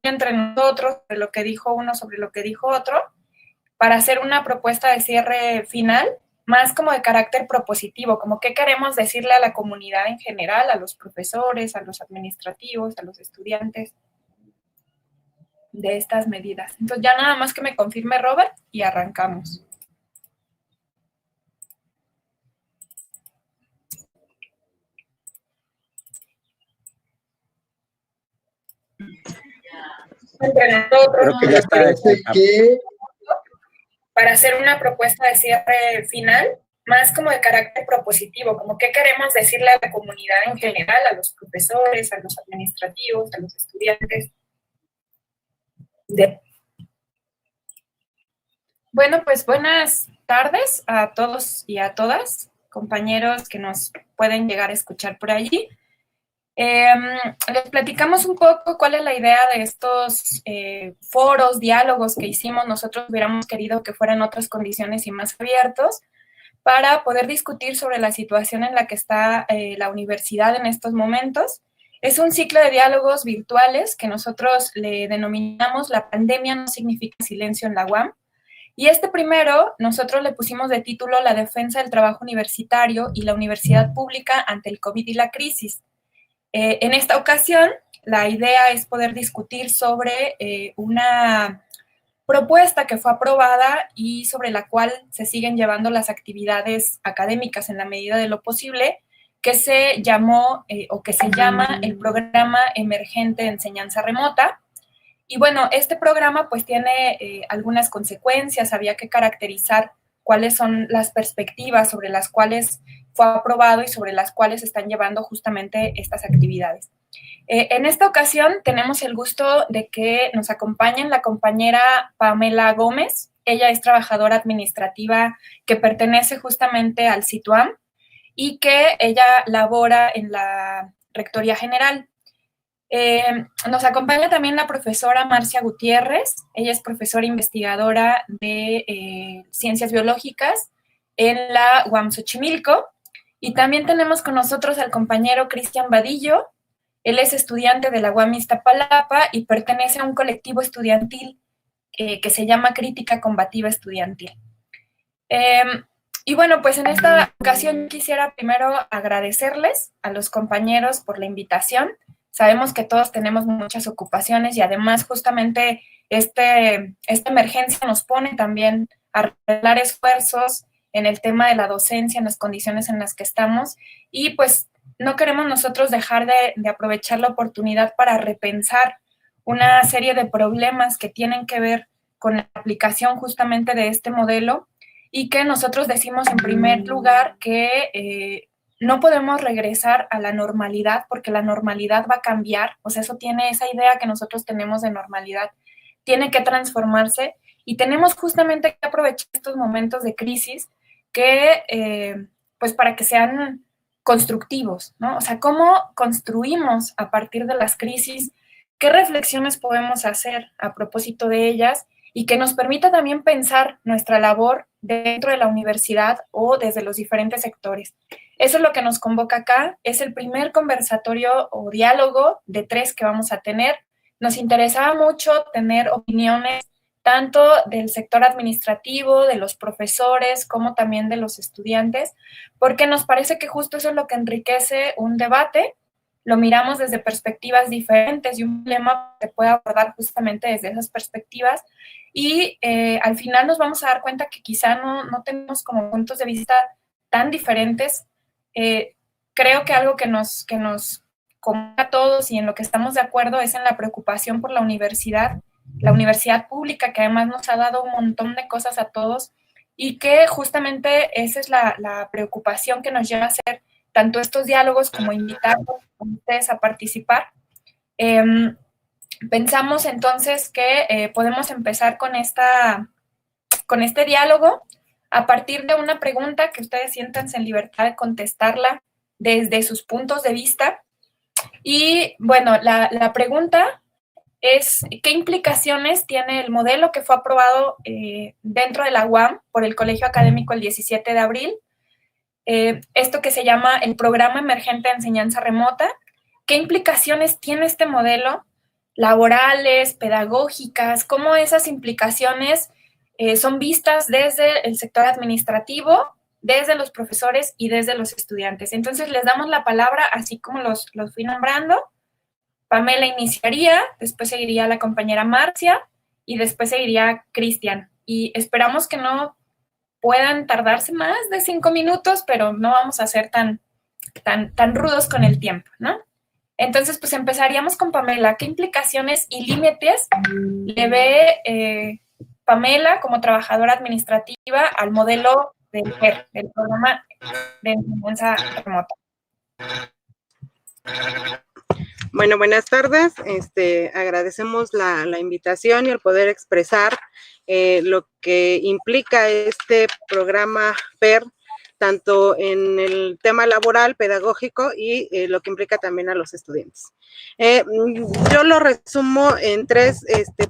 entre nosotros, sobre lo que dijo uno, sobre lo que dijo otro, para hacer una propuesta de cierre final, más como de carácter propositivo, como qué queremos decirle a la comunidad en general, a los profesores, a los administrativos, a los estudiantes de estas medidas. Entonces ya nada más que me confirme Robert y arrancamos. Entre nosotros, creo que ya está. Para hacer una propuesta de cierre final, más como de carácter propositivo, como qué queremos decirle a la comunidad en general, a los profesores, a los administrativos, a los estudiantes. Bueno, pues buenas tardes a todos y a todas, compañeros que nos pueden llegar a escuchar por allí. Les platicamos un poco cuál es la idea de estos foros, diálogos que hicimos. Nosotros hubiéramos querido que fueran otras condiciones y más abiertos para poder discutir sobre la situación en la que está la universidad en estos momentos. Es un ciclo de diálogos virtuales que nosotros le denominamos La pandemia no significa silencio en la UAM. Y este primero, nosotros le pusimos de título La defensa del trabajo universitario y la universidad pública ante el COVID y la crisis. En esta ocasión, la idea es poder discutir sobre una propuesta que fue aprobada y sobre la cual se siguen llevando las actividades académicas en la medida de lo posible, que se llamó o que se llama el Programa Emergente de Enseñanza Remota. Y bueno, este programa pues tiene algunas consecuencias, había que caracterizar cuáles son las perspectivas sobre las cuales fue aprobado y sobre las cuales se están llevando justamente estas actividades. En esta ocasión tenemos el gusto de que nos acompañen la compañera Pamela Gómez. Ella es trabajadora administrativa que pertenece justamente al CITUAM y que ella labora en la Rectoría General. Nos acompaña también la profesora Marcia Gutiérrez. Ella es profesora investigadora de Ciencias Biológicas en la UAM Xochimilco. Y también tenemos con nosotros al compañero Cristian Vadillo. Él es estudiante de la UAM Iztapalapa y pertenece a un colectivo estudiantil que se llama Crítica Combativa Estudiantil. Y bueno, pues en esta ocasión quisiera primero agradecerles a los compañeros por la invitación. Sabemos que todos tenemos muchas ocupaciones y además justamente esta emergencia nos pone también a arreglar esfuerzos en el tema de la docencia, en las condiciones en las que estamos, y pues no queremos nosotros dejar de aprovechar la oportunidad para repensar una serie de problemas que tienen que ver con la aplicación justamente de este modelo, y que nosotros decimos en primer lugar que no podemos regresar a la normalidad porque la normalidad va a cambiar, o sea, eso tiene esa idea que nosotros tenemos de normalidad, tiene que transformarse y tenemos justamente que aprovechar estos momentos de crisis que, pues para que sean constructivos, ¿no? O sea, ¿cómo construimos a partir de las crisis? ¿Qué reflexiones podemos hacer a propósito de ellas? Y que nos permita también pensar nuestra labor dentro de la universidad o desde los diferentes sectores. Eso es lo que nos convoca acá. Es el primer conversatorio o diálogo de 3 que vamos a tener. Nos interesaba mucho tener opiniones tanto del sector administrativo, de los profesores, como también de los estudiantes, porque nos parece que justo eso es lo que enriquece un debate. Lo miramos desde perspectivas diferentes y un problema se puede abordar justamente desde esas perspectivas y al final nos vamos a dar cuenta que quizá no tenemos como puntos de vista tan diferentes. Creo que algo que nos convoca a todos y en lo que estamos de acuerdo es en la preocupación por la universidad pública, que además nos ha dado un montón de cosas a todos y que justamente esa es la preocupación que nos lleva a hacer tanto estos diálogos como invitarlos a ustedes a participar. Pensamos entonces que podemos empezar con este diálogo a partir de una pregunta que ustedes siéntanse en libertad de contestarla desde sus puntos de vista. Y bueno, la pregunta es, ¿qué implicaciones tiene el modelo que fue aprobado dentro de la UAM por el Colegio Académico el 17 de abril? Esto que se llama el Programa Emergente de Enseñanza Remota. ¿Qué implicaciones tiene este modelo laborales, pedagógicas, cómo esas implicaciones son vistas desde el sector administrativo, desde los profesores y desde los estudiantes. Entonces les damos la palabra así como los fui nombrando. Pamela iniciaría, después seguiría la compañera Marcia y después seguiría Cristian. Y esperamos que no puedan tardarse más de 5 minutos, pero no vamos a ser tan rudos con el tiempo, ¿no? Entonces, pues empezaríamos con Pamela. ¿Qué implicaciones y límites le ve Pamela como trabajadora administrativa al modelo del PER, del programa de enseñanza remota? Bueno, buenas tardes. Agradecemos la invitación y el poder expresar lo que implica este programa PER, tanto en el tema laboral, pedagógico y lo que implica también a los estudiantes. Yo lo resumo en tres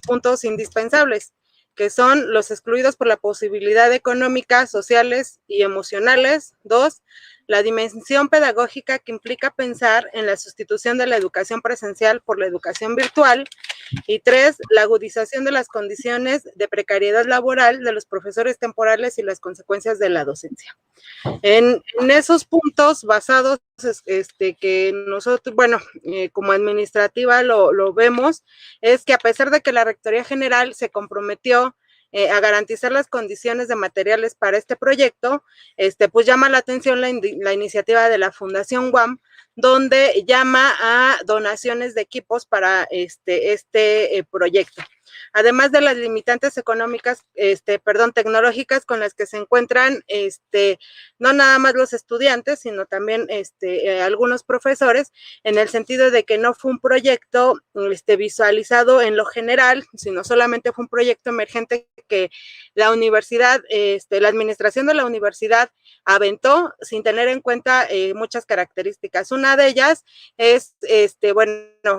puntos indispensables, que son los excluidos por la posibilidad económica, sociales y emocionales. 2, la dimensión pedagógica, que implica pensar en la sustitución de la educación presencial por la educación virtual. Y 3, la agudización de las condiciones de precariedad laboral de los profesores temporales y las consecuencias de la docencia. En esos puntos basados, que nosotros, bueno, como administrativa lo vemos, es que a pesar de que la Rectoría General se comprometió a garantizar las condiciones de materiales para este proyecto, pues llama la atención la iniciativa de la Fundación UAM, donde llama a donaciones de equipos para este proyecto. Además de las limitantes económicas, tecnológicas con las que se encuentran, no nada más los estudiantes, sino también algunos profesores, en el sentido de que no fue un proyecto visualizado en lo general, sino solamente fue un proyecto emergente que la universidad, la administración de la universidad aventó sin tener en cuenta muchas características. Una de ellas es,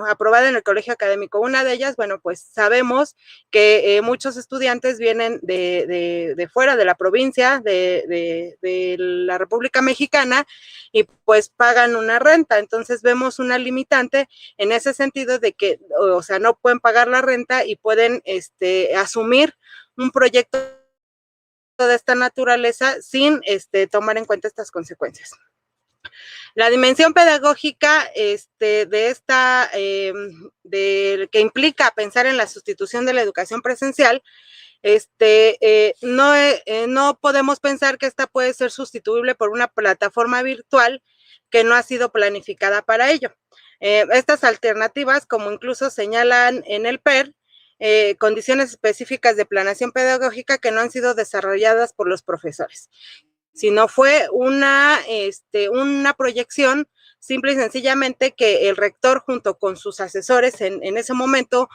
aprobada en el colegio académico. Una de ellas, bueno, pues sabemos que muchos estudiantes vienen de fuera, de la provincia, de la República Mexicana, y pues pagan una renta. Entonces vemos una limitante en ese sentido de que, o sea, no pueden pagar la renta y pueden asumir un proyecto de esta naturaleza sin tomar en cuenta estas consecuencias. La dimensión pedagógica de esta, que implica pensar en la sustitución de la educación presencial, no podemos pensar que esta puede ser sustituible por una plataforma virtual que no ha sido planificada para ello. Estas alternativas, como incluso señalan en el PER, condiciones específicas de planeación pedagógica que no han sido desarrolladas por los profesores, sino fue una proyección simple y sencillamente que el rector junto con sus asesores en ese momento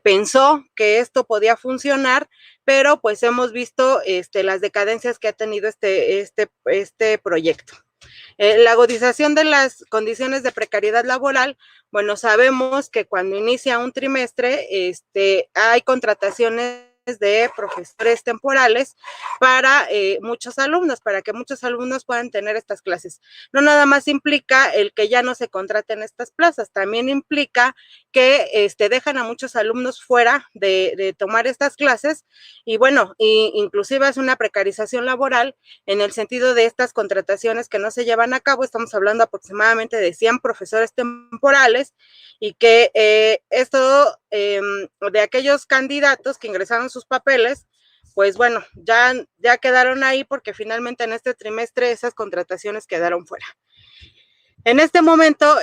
pensó que esto podía funcionar, pero pues hemos visto las decadencias que ha tenido este proyecto. La agudización de las condiciones de precariedad laboral, bueno, sabemos que cuando inicia un trimestre hay contrataciones de profesores temporales para muchos alumnos, para que muchos alumnos puedan tener estas clases. No nada más implica el que ya no se contraten estas plazas, también implica que dejan a muchos alumnos fuera de tomar estas clases, y bueno, inclusive es una precarización laboral en el sentido de estas contrataciones que no se llevan a cabo. Estamos hablando aproximadamente de 100 profesores temporales, y que esto de aquellos candidatos que ingresaron sus papeles, pues bueno, ya quedaron ahí porque finalmente en este trimestre esas contrataciones quedaron fuera. En este momento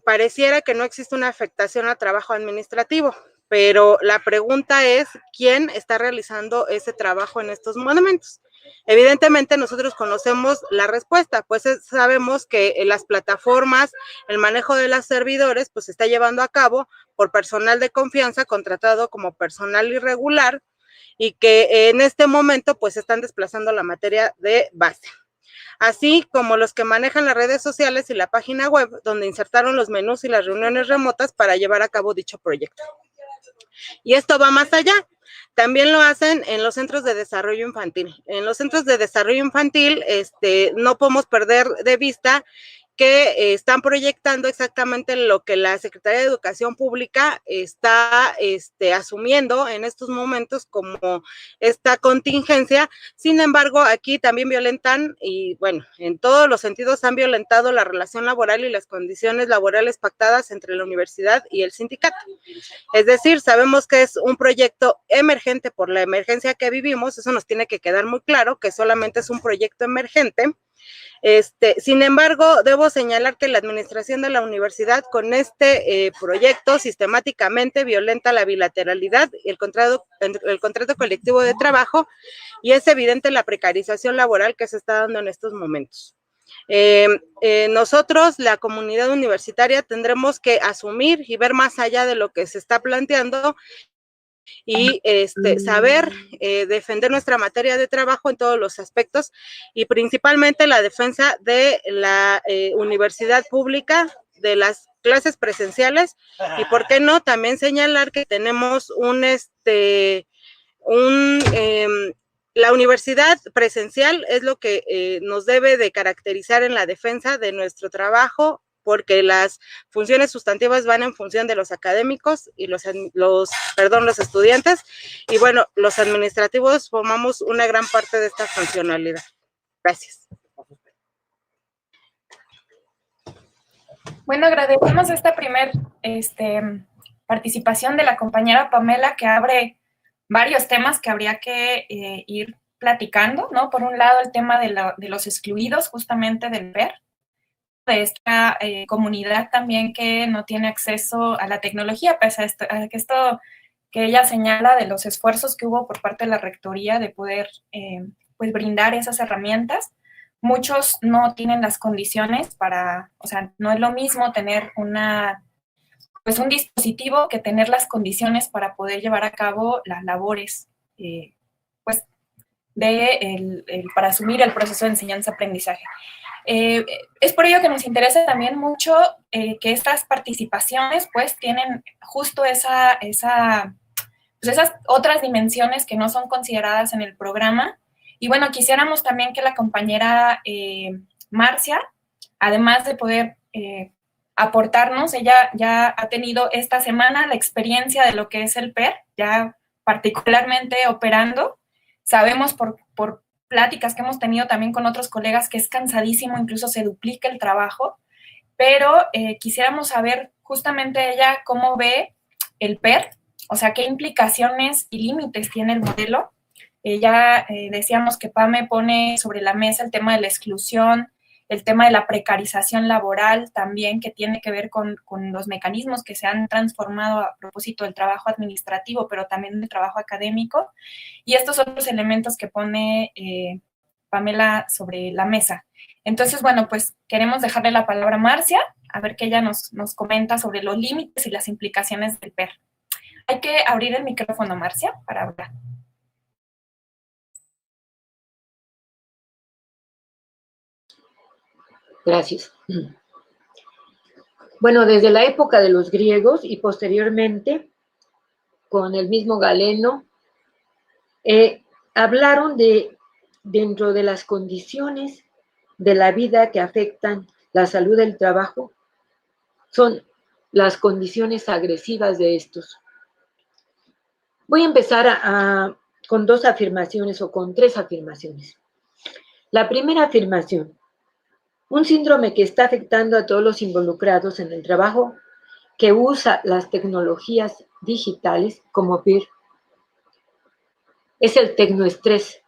pareciera que no existe una afectación al trabajo administrativo, pero la pregunta es, ¿quién está realizando ese trabajo en estos momentos? Evidentemente nosotros conocemos la respuesta, pues sabemos que las plataformas, el manejo de los servidores, pues se está llevando a cabo por personal de confianza contratado como personal irregular, y que en este momento pues están desplazando la materia de base, así como los que manejan las redes sociales y la página web donde insertaron los menús y las reuniones remotas para llevar a cabo dicho proyecto. Y esto va más allá. También lo hacen en los centros de desarrollo infantil. En los centros de desarrollo infantil no podemos perder de vista que están proyectando exactamente lo que la Secretaría de Educación Pública está asumiendo en estos momentos como esta contingencia. Sin embargo, aquí también violentan, y bueno, en todos los sentidos han violentado la relación laboral y las condiciones laborales pactadas entre la universidad y el sindicato. Es decir, sabemos que es un proyecto emergente por la emergencia que vivimos, eso nos tiene que quedar muy claro, que solamente es un proyecto emergente. Sin embargo, debo señalar que la administración de la universidad con este proyecto sistemáticamente violenta la bilateralidad y el contrato colectivo de trabajo, y es evidente la precarización laboral que se está dando en estos momentos. Nosotros, la comunidad universitaria, tendremos que asumir y ver más allá de lo que se está planteando y saber defender nuestra materia de trabajo en todos los aspectos, y principalmente la defensa de la universidad pública, de las clases presenciales, y por qué no también señalar que tenemos la universidad presencial es lo que nos debe de caracterizar en la defensa de nuestro trabajo, porque las funciones sustantivas van en función de los académicos y los estudiantes, y bueno, los administrativos formamos una gran parte de esta funcionalidad. Gracias. Bueno, agradecemos esta primer participación de la compañera Pamela, que abre varios temas que habría que ir platicando, ¿no? Por un lado, el tema de los excluidos, justamente del PER, de esta comunidad también que no tiene acceso a la tecnología, pese a que esto que ella señala de los esfuerzos que hubo por parte de la rectoría de poder pues brindar esas herramientas. Muchos no tienen las condiciones para, o sea, no es lo mismo tener pues un dispositivo que tener las condiciones para poder llevar a cabo las labores, pues, para asumir el proceso de enseñanza-aprendizaje. Es por ello que nos interesa también mucho que estas participaciones, pues, tienen justo esas otras dimensiones que no son consideradas en el programa. Y bueno, quisiéramos también que la compañera Marcia, además de poder aportarnos, ella ya ha tenido esta semana la experiencia de lo que es el PER, ya particularmente operando. Sabemos por pláticas que hemos tenido también con otros colegas que es cansadísimo, incluso se duplica el trabajo, pero quisiéramos saber justamente ella cómo ve el PER, o sea, qué implicaciones y límites tiene el modelo. Ya decíamos que PAME pone sobre la mesa el tema de la exclusión, el tema de la precarización laboral también, que tiene que ver con los mecanismos que se han transformado a propósito del trabajo administrativo, pero también del trabajo académico, y estos otros elementos que pone Pamela sobre la mesa. Entonces, bueno, pues queremos dejarle la palabra a Marcia, a ver que ella nos comenta sobre los límites y las implicaciones del PER. Hay que abrir el micrófono, Marcia, para hablar. Gracias. Bueno, desde la época de los griegos y posteriormente con el mismo Galeno, hablaron de, dentro de las condiciones de la vida que afectan la salud del trabajo, son las condiciones agresivas de estos. Voy a empezar con dos afirmaciones o con tres afirmaciones. La primera afirmación: un síndrome que está afectando a todos los involucrados en el trabajo que usa las tecnologías digitales como PIR es el tecnoestrés.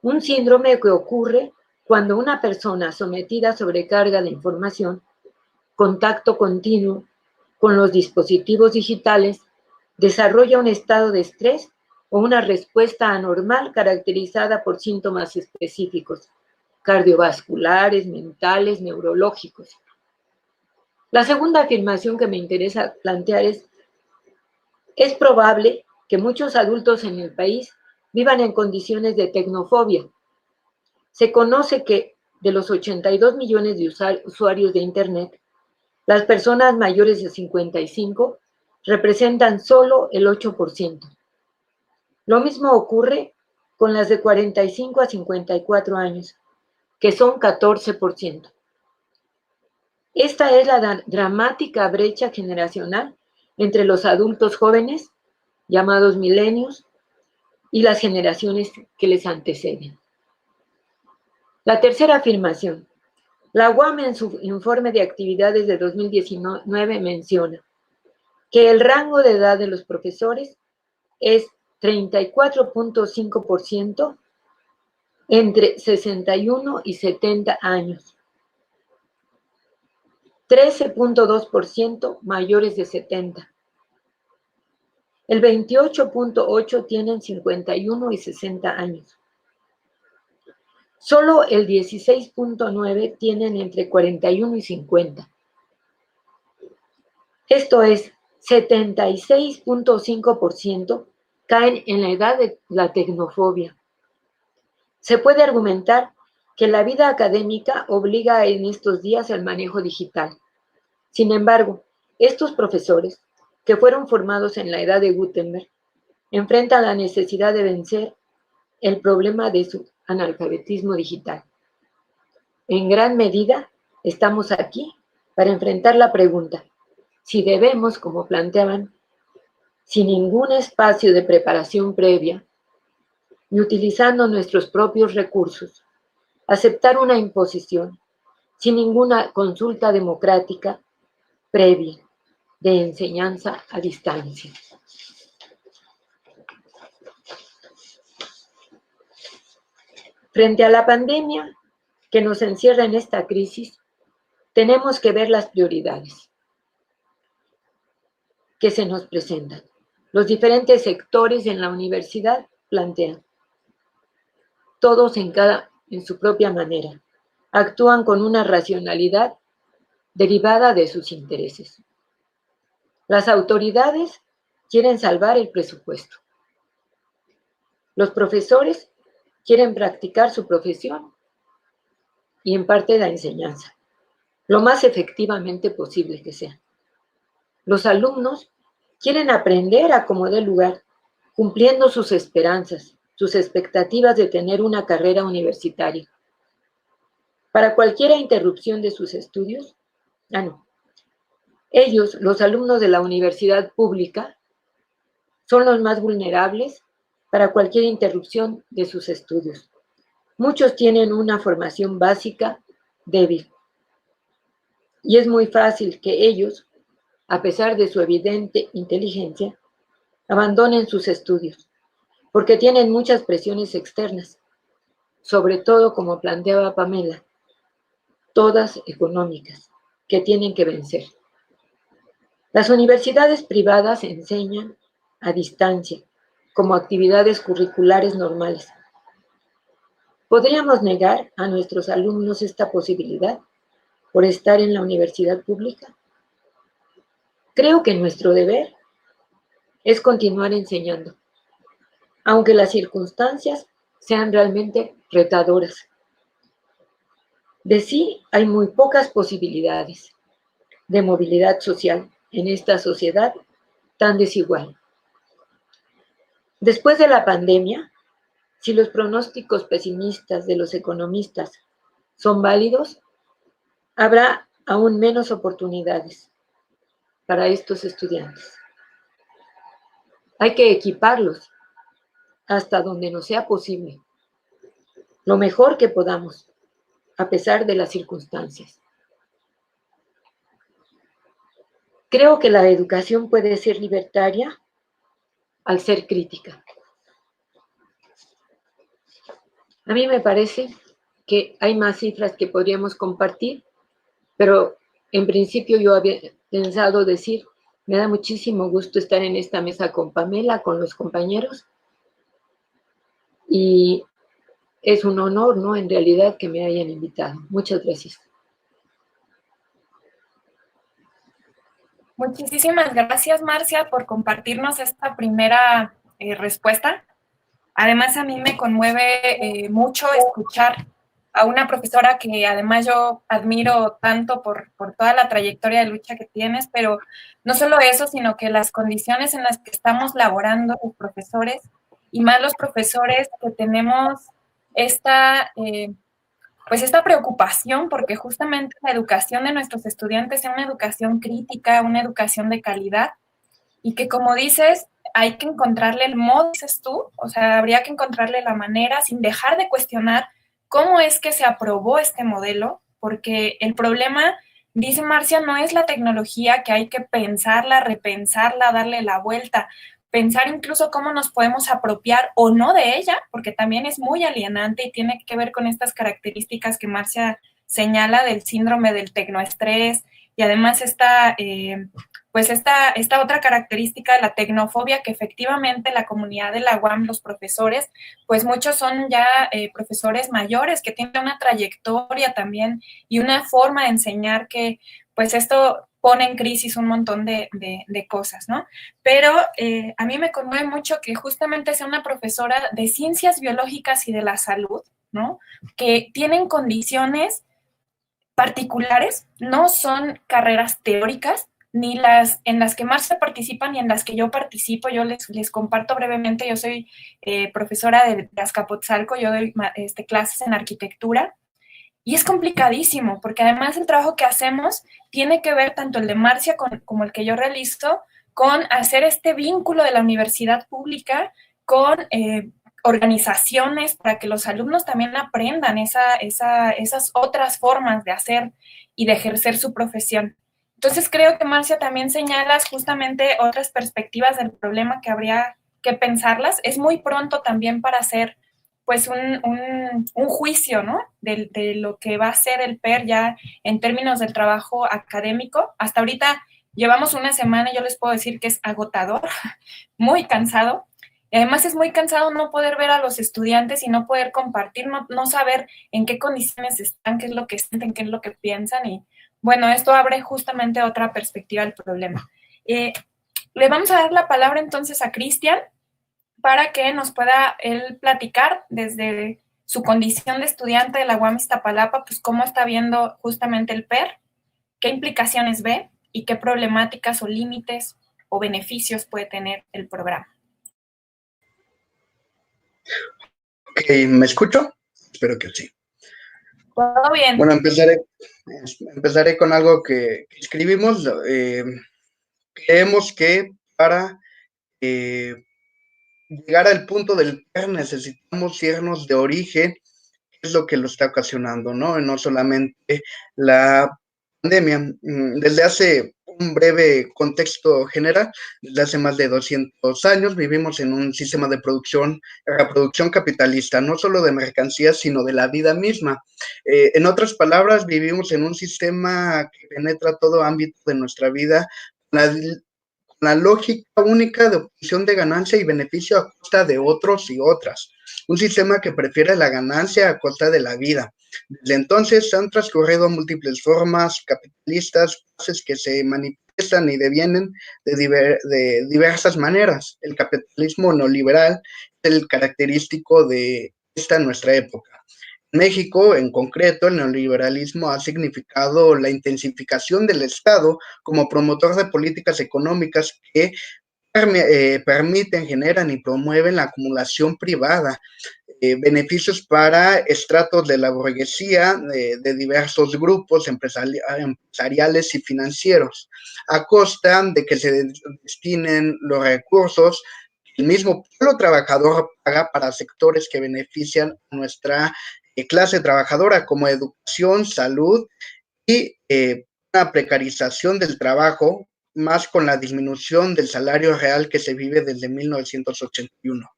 Un síndrome que ocurre cuando una persona sometida a sobrecarga de información, contacto continuo con los dispositivos digitales, desarrolla un estado de estrés o una respuesta anormal caracterizada por síntomas específicos, cardiovasculares, mentales, neurológicos. La segunda afirmación que me interesa plantear es probable que muchos adultos en el país vivan en condiciones de tecnofobia. Se conoce que de los 82 millones de usuarios de Internet, las personas mayores de 55 representan solo el 8%. Lo mismo ocurre con las de 45 a 54 años, que son 14%. Esta es la dramática brecha generacional entre los adultos jóvenes, llamados milenios, y las generaciones que les anteceden. La tercera afirmación. La UAM en su informe de actividades de 2019 menciona que el rango de edad de los profesores es 34.5% entre 61 y 70 años, 13.2% mayores de 70. El 28.8% tienen 51 y 60 años. Solo el 16.9% tienen entre 41 y 50. Esto es, 76.5% caen en la edad de la tecnofobia. Se puede argumentar que la vida académica obliga en estos días al manejo digital. Sin embargo, estos profesores, que fueron formados en la edad de Gutenberg, enfrentan la necesidad de vencer el problema de su analfabetismo digital. En gran medida, estamos aquí para enfrentar la pregunta, si debemos, como planteaban, sin ningún espacio de preparación previa y utilizando nuestros propios recursos, aceptar una imposición sin ninguna consulta democrática previa de enseñanza a distancia. Frente a la pandemia que nos encierra en esta crisis, tenemos que ver las prioridades que se nos presentan. Los diferentes sectores en la universidad plantean, todos en su propia manera, actúan con una racionalidad derivada de sus intereses. Las autoridades quieren salvar el presupuesto. Los profesores quieren practicar su profesión y en parte la enseñanza, lo más efectivamente posible que sea. Los alumnos quieren aprender a como dé lugar, cumpliendo sus esperanzas, sus expectativas de tener una carrera universitaria. Para cualquier interrupción de sus estudios, ellos, los alumnos de la universidad pública, son los más vulnerables para cualquier interrupción de sus estudios. Muchos tienen una formación básica débil y es muy fácil que ellos, a pesar de su evidente inteligencia, abandonen sus estudios porque tienen muchas presiones externas, sobre todo, como planteaba Pamela, todas económicas, que tienen que vencer. Las universidades privadas enseñan a distancia, como actividades curriculares normales. ¿Podríamos negar a nuestros alumnos esta posibilidad por estar en la universidad pública? Creo que nuestro deber es continuar enseñando, aunque las circunstancias sean realmente retadoras. De sí, hay muy pocas posibilidades de movilidad social en esta sociedad tan desigual. Después de la pandemia, si los pronósticos pesimistas de los economistas son válidos, habrá aún menos oportunidades para estos estudiantes. Hay que equiparlos hasta donde nos sea posible, lo mejor que podamos, a pesar de las circunstancias. Creo que la educación puede ser libertaria al ser crítica. A mí me parece que hay más cifras que podríamos compartir, pero en principio yo había pensado decir, me da muchísimo gusto estar en esta mesa con Pamela, con los compañeros, y es un honor, ¿no? En realidad, que me hayan invitado. Muchas gracias. Muchísimas gracias, Marcia, por compartirnos esta primera respuesta. Además, a mí me conmueve mucho escuchar a una profesora que además yo admiro tanto por toda la trayectoria de lucha que tienes, pero no solo eso, sino que las condiciones en las que estamos laborando los profesores, y más los profesores que tenemos esta pues esta preocupación porque justamente la educación de nuestros estudiantes sea una educación crítica, una educación de calidad y que como dices, hay que encontrarle el modo, dices tú, o sea, habría que encontrarle la manera sin dejar de cuestionar cómo es que se aprobó este modelo, porque el problema, dice Marcia, no es la tecnología que hay que pensarla, repensarla, darle la vuelta, pensar incluso cómo nos podemos apropiar o no de ella, porque también es muy alienante y tiene que ver con estas características que Marcia señala del síndrome del tecnoestrés y además pues esta otra característica de la tecnofobia que efectivamente la comunidad de la UAM, los profesores, pues muchos son ya profesores mayores que tienen una trayectoria también y una forma de enseñar que pues esto pone en crisis un montón de cosas, ¿no? Pero a mí me conmueve mucho que justamente sea una profesora de ciencias biológicas y de la salud, ¿no? Que tienen condiciones particulares, no son carreras teóricas, ni las en las que Marcia participa, ni en las que yo participo. Yo les comparto brevemente, yo soy profesora de Azcapotzalco, yo doy clases en arquitectura, y es complicadísimo, porque además el trabajo que hacemos tiene que ver tanto el de Marcia como el que yo realizo con hacer este vínculo de la universidad pública con organizaciones para que los alumnos también aprendan esas otras formas de hacer y de ejercer su profesión. Entonces creo que Marcia también señalas justamente otras perspectivas del problema que habría que pensarlas. Es muy pronto también para hacer pues un juicio, ¿no? De lo que va a ser el PER ya en términos del trabajo académico. Hasta ahorita llevamos una semana y yo les puedo decir que es agotador, muy cansado. Y además es muy cansado no poder ver a los estudiantes y no poder compartir, no saber en qué condiciones están, qué es lo que sienten, qué es lo que piensan. Y bueno, esto abre justamente otra perspectiva del problema. Le vamos a dar la palabra entonces a Cristian para que nos pueda él platicar desde su condición de estudiante de la UAM Iztapalapa, pues cómo está viendo justamente el PER, qué implicaciones ve y qué problemáticas o límites o beneficios puede tener el programa. Ok, ¿me escucho? Espero que sí. Todo bien. Bueno, empezaré con algo que escribimos. Creemos que para llegar al punto del PER necesitamos irnos de origen, que es lo que lo está ocasionando, ¿no? No solamente la pandemia. Desde hace un breve contexto general, desde hace más de 200 años vivimos en un sistema de reproducción capitalista, no solo de mercancías, sino de la vida misma. En otras palabras, vivimos en un sistema que penetra todo ámbito de nuestra vida, la lógica única de obtención de ganancia y beneficio a costa de otros y otras. Un sistema que prefiere la ganancia a costa de la vida. Desde entonces han transcurrido múltiples formas capitalistas, bases que se manifiestan y devienen de diversas maneras. El capitalismo neoliberal es el característico de esta nuestra época. En México, en concreto, el neoliberalismo ha significado la intensificación del Estado como promotor de políticas económicas que permiten, generan y promueven la acumulación privada, beneficios para estratos de la burguesía de diversos grupos empresariales y financieros, a costa de que se destinen los recursos que el mismo pueblo trabajador paga para sectores que benefician a nuestra clase trabajadora, como educación, salud y una precarización del trabajo, más con la disminución del salario real que se vive desde 1981.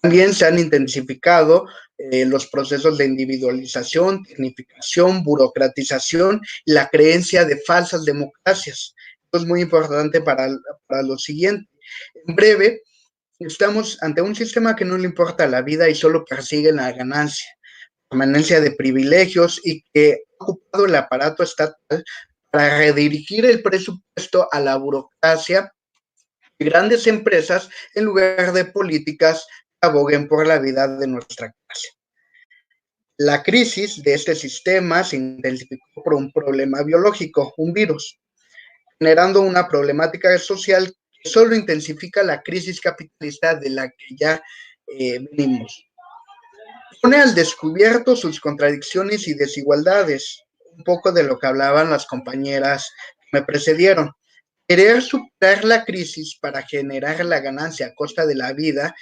También se han intensificado los procesos de individualización, tecnificación, burocratización y la creencia de falsas democracias. Esto es muy importante para lo siguiente. En breve, estamos ante un sistema que no le importa la vida y solo persigue la ganancia, permanencia de privilegios y que ha ocupado el aparato estatal para redirigir el presupuesto a la burocracia y grandes empresas en lugar de políticas que aboguen por la vida de nuestra clase. La crisis de este sistema se intensificó por un problema biológico, un virus, generando una problemática social que solo intensifica la crisis capitalista de la que ya venimos. pone al descubierto sus contradicciones y desigualdades, un poco de lo que hablaban las compañeras que me precedieron. Querer superar la crisis para generar la ganancia a costa de la vida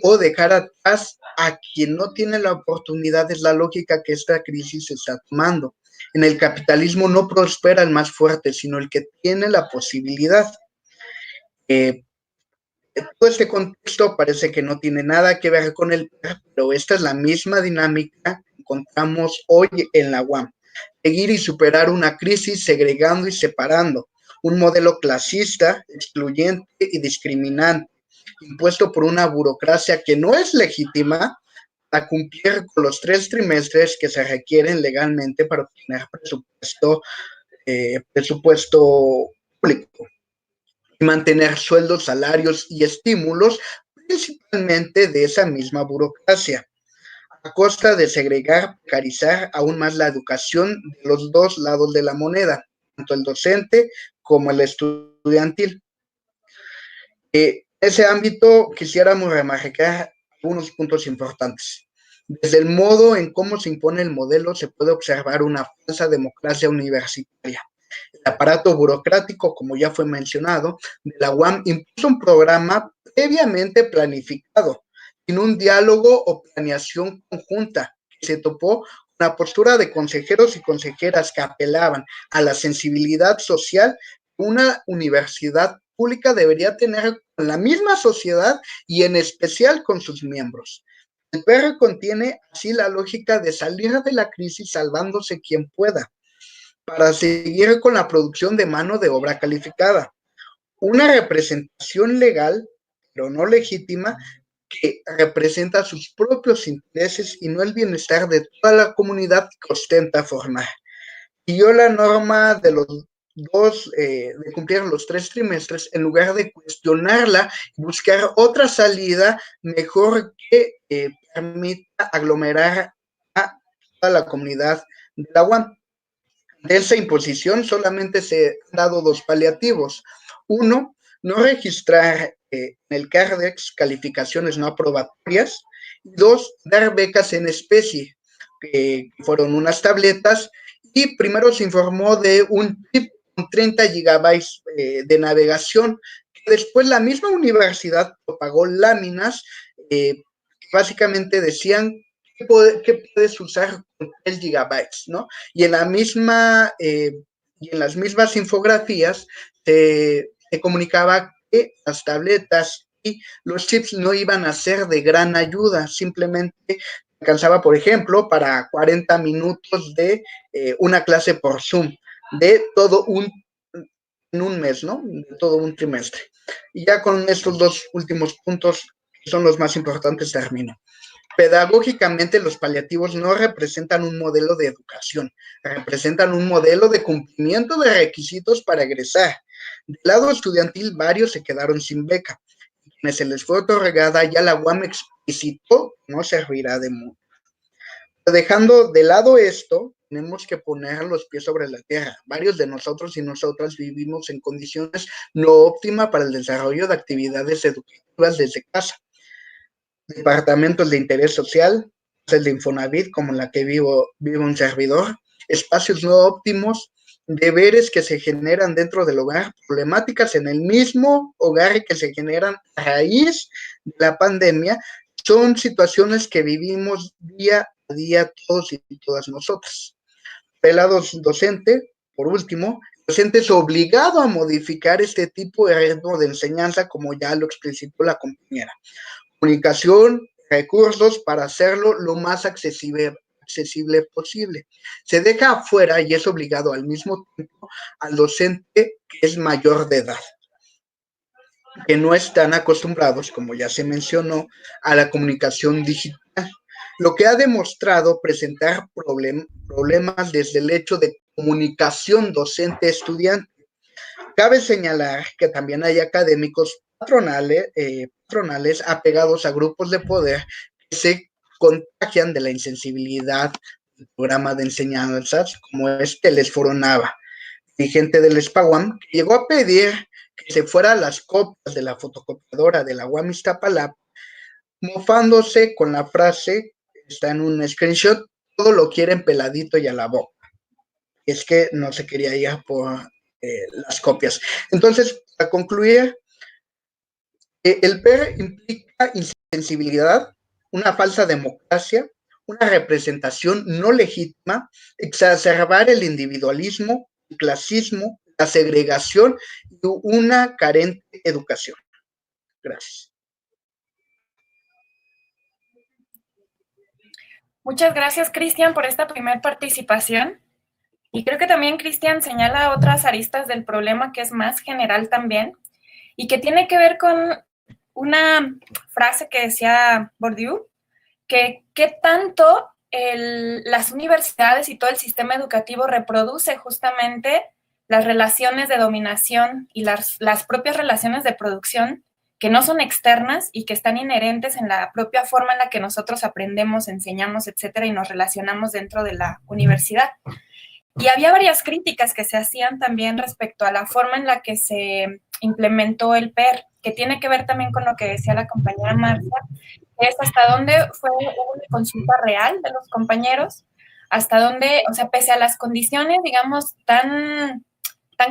o dejar atrás a quien no tiene la oportunidad es la lógica que esta crisis está tomando. En el capitalismo no prospera el más fuerte, sino el que tiene la posibilidad. Todo este contexto parece que no tiene nada que ver con el PER, pero esta es la misma dinámica que encontramos hoy en la UAM. Seguir y superar una crisis segregando y separando, un modelo clasista, excluyente y discriminante, impuesto por una burocracia que no es legítima para cumplir con los 3 trimestres que se requieren legalmente para obtener presupuesto público y mantener sueldos, salarios y estímulos, principalmente de esa misma burocracia, a costa de segregar, precarizar aún más la educación de los dos lados de la moneda, tanto el docente como el estudiantil. En ese ámbito quisiéramos remarcar algunos puntos importantes. Desde el modo en cómo se impone el modelo se puede observar una falsa democracia universitaria. El aparato burocrático, como ya fue mencionado, de la UAM impuso un programa previamente planificado, sin un diálogo o planeación conjunta, que se topó con la postura de consejeros y consejeras que apelaban a la sensibilidad social que una universidad pública debería tener con la misma sociedad y en especial con sus miembros. El PR contiene así la lógica de salir de la crisis salvándose quien pueda, para seguir con la producción de mano de obra calificada. Una representación legal, pero no legítima, que representa sus propios intereses y no el bienestar de toda la comunidad que ostenta formar. Siguió la norma de los de cumplir los 3 trimestres en lugar de cuestionarla y buscar otra salida mejor que permita aglomerar a toda la comunidad de la UAM. De esa imposición solamente se han dado 2 paliativos. Uno, no registrar en el CARDEX calificaciones no aprobatorias. Y 2, dar becas en especie, que fueron unas tabletas. Y primero se informó de un chip con 30 gigabytes de navegación, que después la misma universidad propagó láminas que básicamente decían ¿qué puedes usar con 3 gigabytes, ¿no? Y en la misma, y en las mismas infografías se comunicaba que las tabletas y los chips no iban a ser de gran ayuda, simplemente alcanzaba, por ejemplo, para 40 minutos de una clase por Zoom, de todo en un mes, ¿no? De todo un trimestre. Y ya con estos 2 últimos puntos, que son los más importantes, termino. Pedagógicamente, los paliativos no representan un modelo de educación, representan un modelo de cumplimiento de requisitos para egresar. Del lado estudiantil, varios se quedaron sin beca. Quienes se les fue otorgada, ya la UAM explicitó, no servirá de mucho. Dejando de lado esto, tenemos que poner los pies sobre la tierra. Varios de nosotros y nosotras vivimos en condiciones no óptimas para el desarrollo de actividades educativas desde casa. Departamentos de interés social, el de Infonavit, como la que vive un servidor, espacios no óptimos, deberes que se generan dentro del hogar, problemáticas en el mismo hogar que se generan a raíz de la pandemia, son situaciones que vivimos día a día todos y todas nosotras. Del lado docente, por último, el docente es obligado a modificar este tipo de ritmo de enseñanza, como ya lo explicitó la compañera. Comunicación, recursos para hacerlo lo más accesible posible. Se deja afuera y es obligado al mismo tiempo al docente que es mayor de edad, que no están acostumbrados, como ya se mencionó, a la comunicación digital, lo que ha demostrado presentar problemas desde el hecho de comunicación docente-estudiante. Cabe señalar que también hay académicos patronales apegados a grupos de poder que se contagian de la insensibilidad del programa de enseñanzas, como les Foronava, dirigente del SPAUAM, que llegó a pedir que se fueran las copias de la fotocopiadora de la UAM Iztapalapa, mofándose con la frase está en un screenshot, todo lo quieren peladito y a la boca. Es que no se quería ir por las copias. Entonces, para concluir, el PER implica insensibilidad, una falsa democracia, una representación no legítima, exacerbar el individualismo, el clasismo, la segregación y una carente educación. Gracias. Muchas gracias, Cristian, por esta primera participación. Y creo que también Cristian señala otras aristas del problema que es más general también y que tiene que ver con una frase que decía Bourdieu, que qué tanto las universidades y todo el sistema educativo reproduce justamente las relaciones de dominación y las propias relaciones de producción que no son externas y que están inherentes en la propia forma en la que nosotros aprendemos, enseñamos, etcétera, y nos relacionamos dentro de la universidad. Y había varias críticas que se hacían también respecto a la forma en la que se implementó el PER, que tiene que ver también con lo que decía la compañera Marcia, es hasta dónde fue una consulta real de los compañeros, hasta dónde, o sea, pese a las condiciones, digamos, tan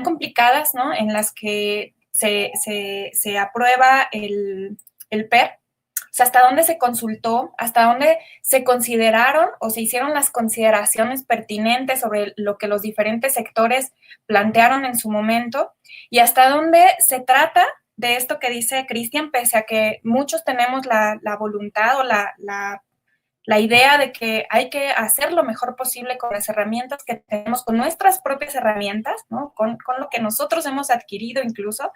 complicadas, ¿no?, en las que se aprueba el PER, o sea, hasta dónde se consultó, hasta dónde se consideraron o se hicieron las consideraciones pertinentes sobre lo que los diferentes sectores plantearon en su momento, y hasta dónde se trata de esto que dice Cristian, pese a que muchos tenemos la voluntad o la idea de que hay que hacer lo mejor posible con las herramientas que tenemos, con nuestras propias herramientas, ¿no?, con lo que nosotros hemos adquirido incluso,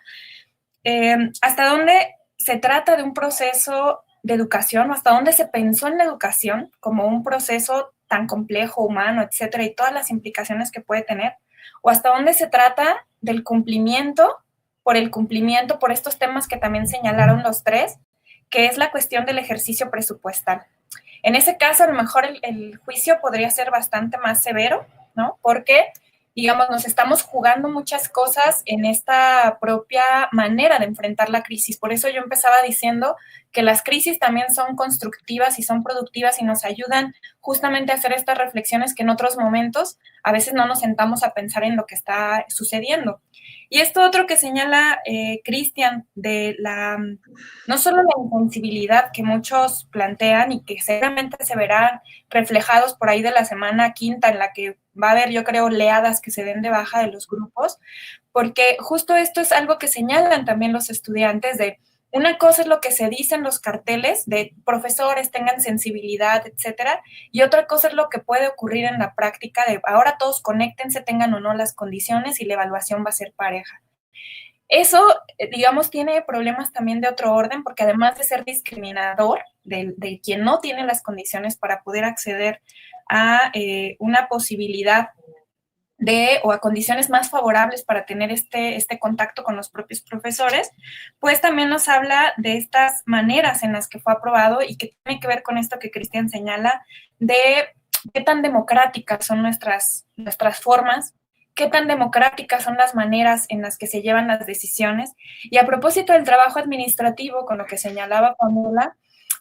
hasta dónde se trata de un proceso de educación, o hasta dónde se pensó en la educación como un proceso tan complejo, humano, etcétera, y todas las implicaciones que puede tener, o hasta dónde se trata del cumplimiento, por estos temas que también señalaron los tres, que es la cuestión del ejercicio presupuestal. En ese caso, a lo mejor el juicio podría ser bastante más severo, ¿no? Porque, digamos, nos estamos jugando muchas cosas en esta propia manera de enfrentar la crisis. Por eso yo empezaba diciendo que las crisis también son constructivas y son productivas y nos ayudan justamente a hacer estas reflexiones que en otros momentos a veces no nos sentamos a pensar en lo que está sucediendo. Y esto otro que señala Cristian, de no solo la insensibilidad que muchos plantean y que seguramente se verán reflejados por ahí de la semana quinta, en la que va a haber, yo creo, oleadas que se den de baja de los grupos, porque justo esto es algo que señalan también los estudiantes de una cosa es lo que se dice en los carteles de profesores, tengan sensibilidad, etcétera, y otra cosa es lo que puede ocurrir en la práctica de ahora todos conéctense, tengan o no las condiciones y la evaluación va a ser pareja. Eso, digamos, tiene problemas también de otro orden, porque además de ser discriminador de quien no tiene las condiciones para poder acceder a una posibilidad o a condiciones más favorables para tener este contacto con los propios profesores, pues también nos habla de estas maneras en las que fue aprobado y que tiene que ver con esto que Cristian señala de qué tan democráticas son nuestras formas, qué tan democráticas son las maneras en las que se llevan las decisiones. Y a propósito del trabajo administrativo, con lo que señalaba Pamela,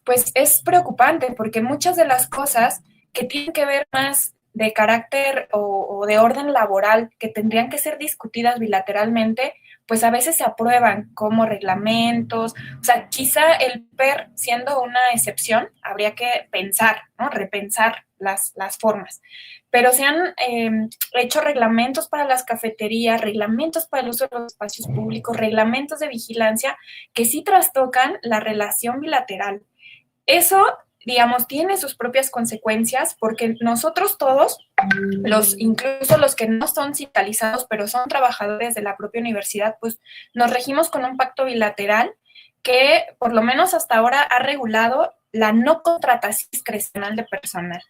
pues es preocupante porque muchas de las cosas que tienen que ver más de carácter o de orden laboral que tendrían que ser discutidas bilateralmente, pues a veces se aprueban como reglamentos. O sea, quizá el PER, siendo una excepción, habría que pensar, ¿no?, repensar las formas. Pero se han hecho reglamentos para las cafeterías, reglamentos para el uso de los espacios públicos, reglamentos de vigilancia que sí trastocan la relación bilateral. Eso, digamos, tiene sus propias consecuencias porque nosotros todos, incluso los que no son sindicalizados, pero son trabajadores de la propia universidad, pues nos regimos con un pacto bilateral que, por lo menos hasta ahora, ha regulado la no contratación discrecional de personal.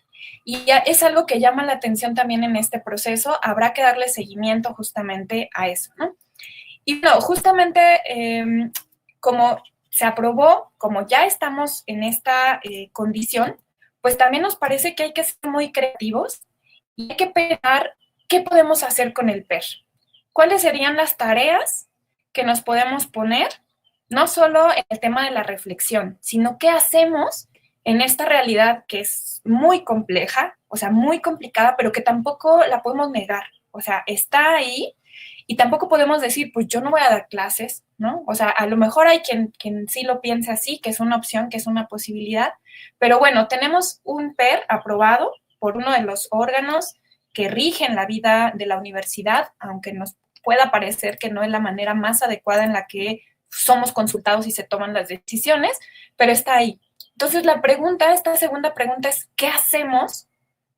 Y ya es algo que llama la atención también en este proceso. Habrá que darle seguimiento justamente a eso, ¿no? Y bueno, justamente como se aprobó, como ya estamos en esta condición, pues también nos parece que hay que ser muy creativos y hay que pensar qué podemos hacer con el PER. ¿Cuáles serían las tareas que nos podemos poner? No solo en el tema de la reflexión, sino qué hacemos en esta realidad que es muy compleja, o sea, muy complicada, pero que tampoco la podemos negar. O sea, está ahí y tampoco podemos decir, pues yo no voy a dar clases, ¿no? O sea, a lo mejor hay quien sí lo piensa así, que es una opción, que es una posibilidad, pero bueno, tenemos un PER aprobado por uno de los órganos que rigen la vida de la universidad, aunque nos pueda parecer que no es la manera más adecuada en la que somos consultados y se toman las decisiones, pero está ahí. Entonces, esta segunda pregunta es, ¿qué hacemos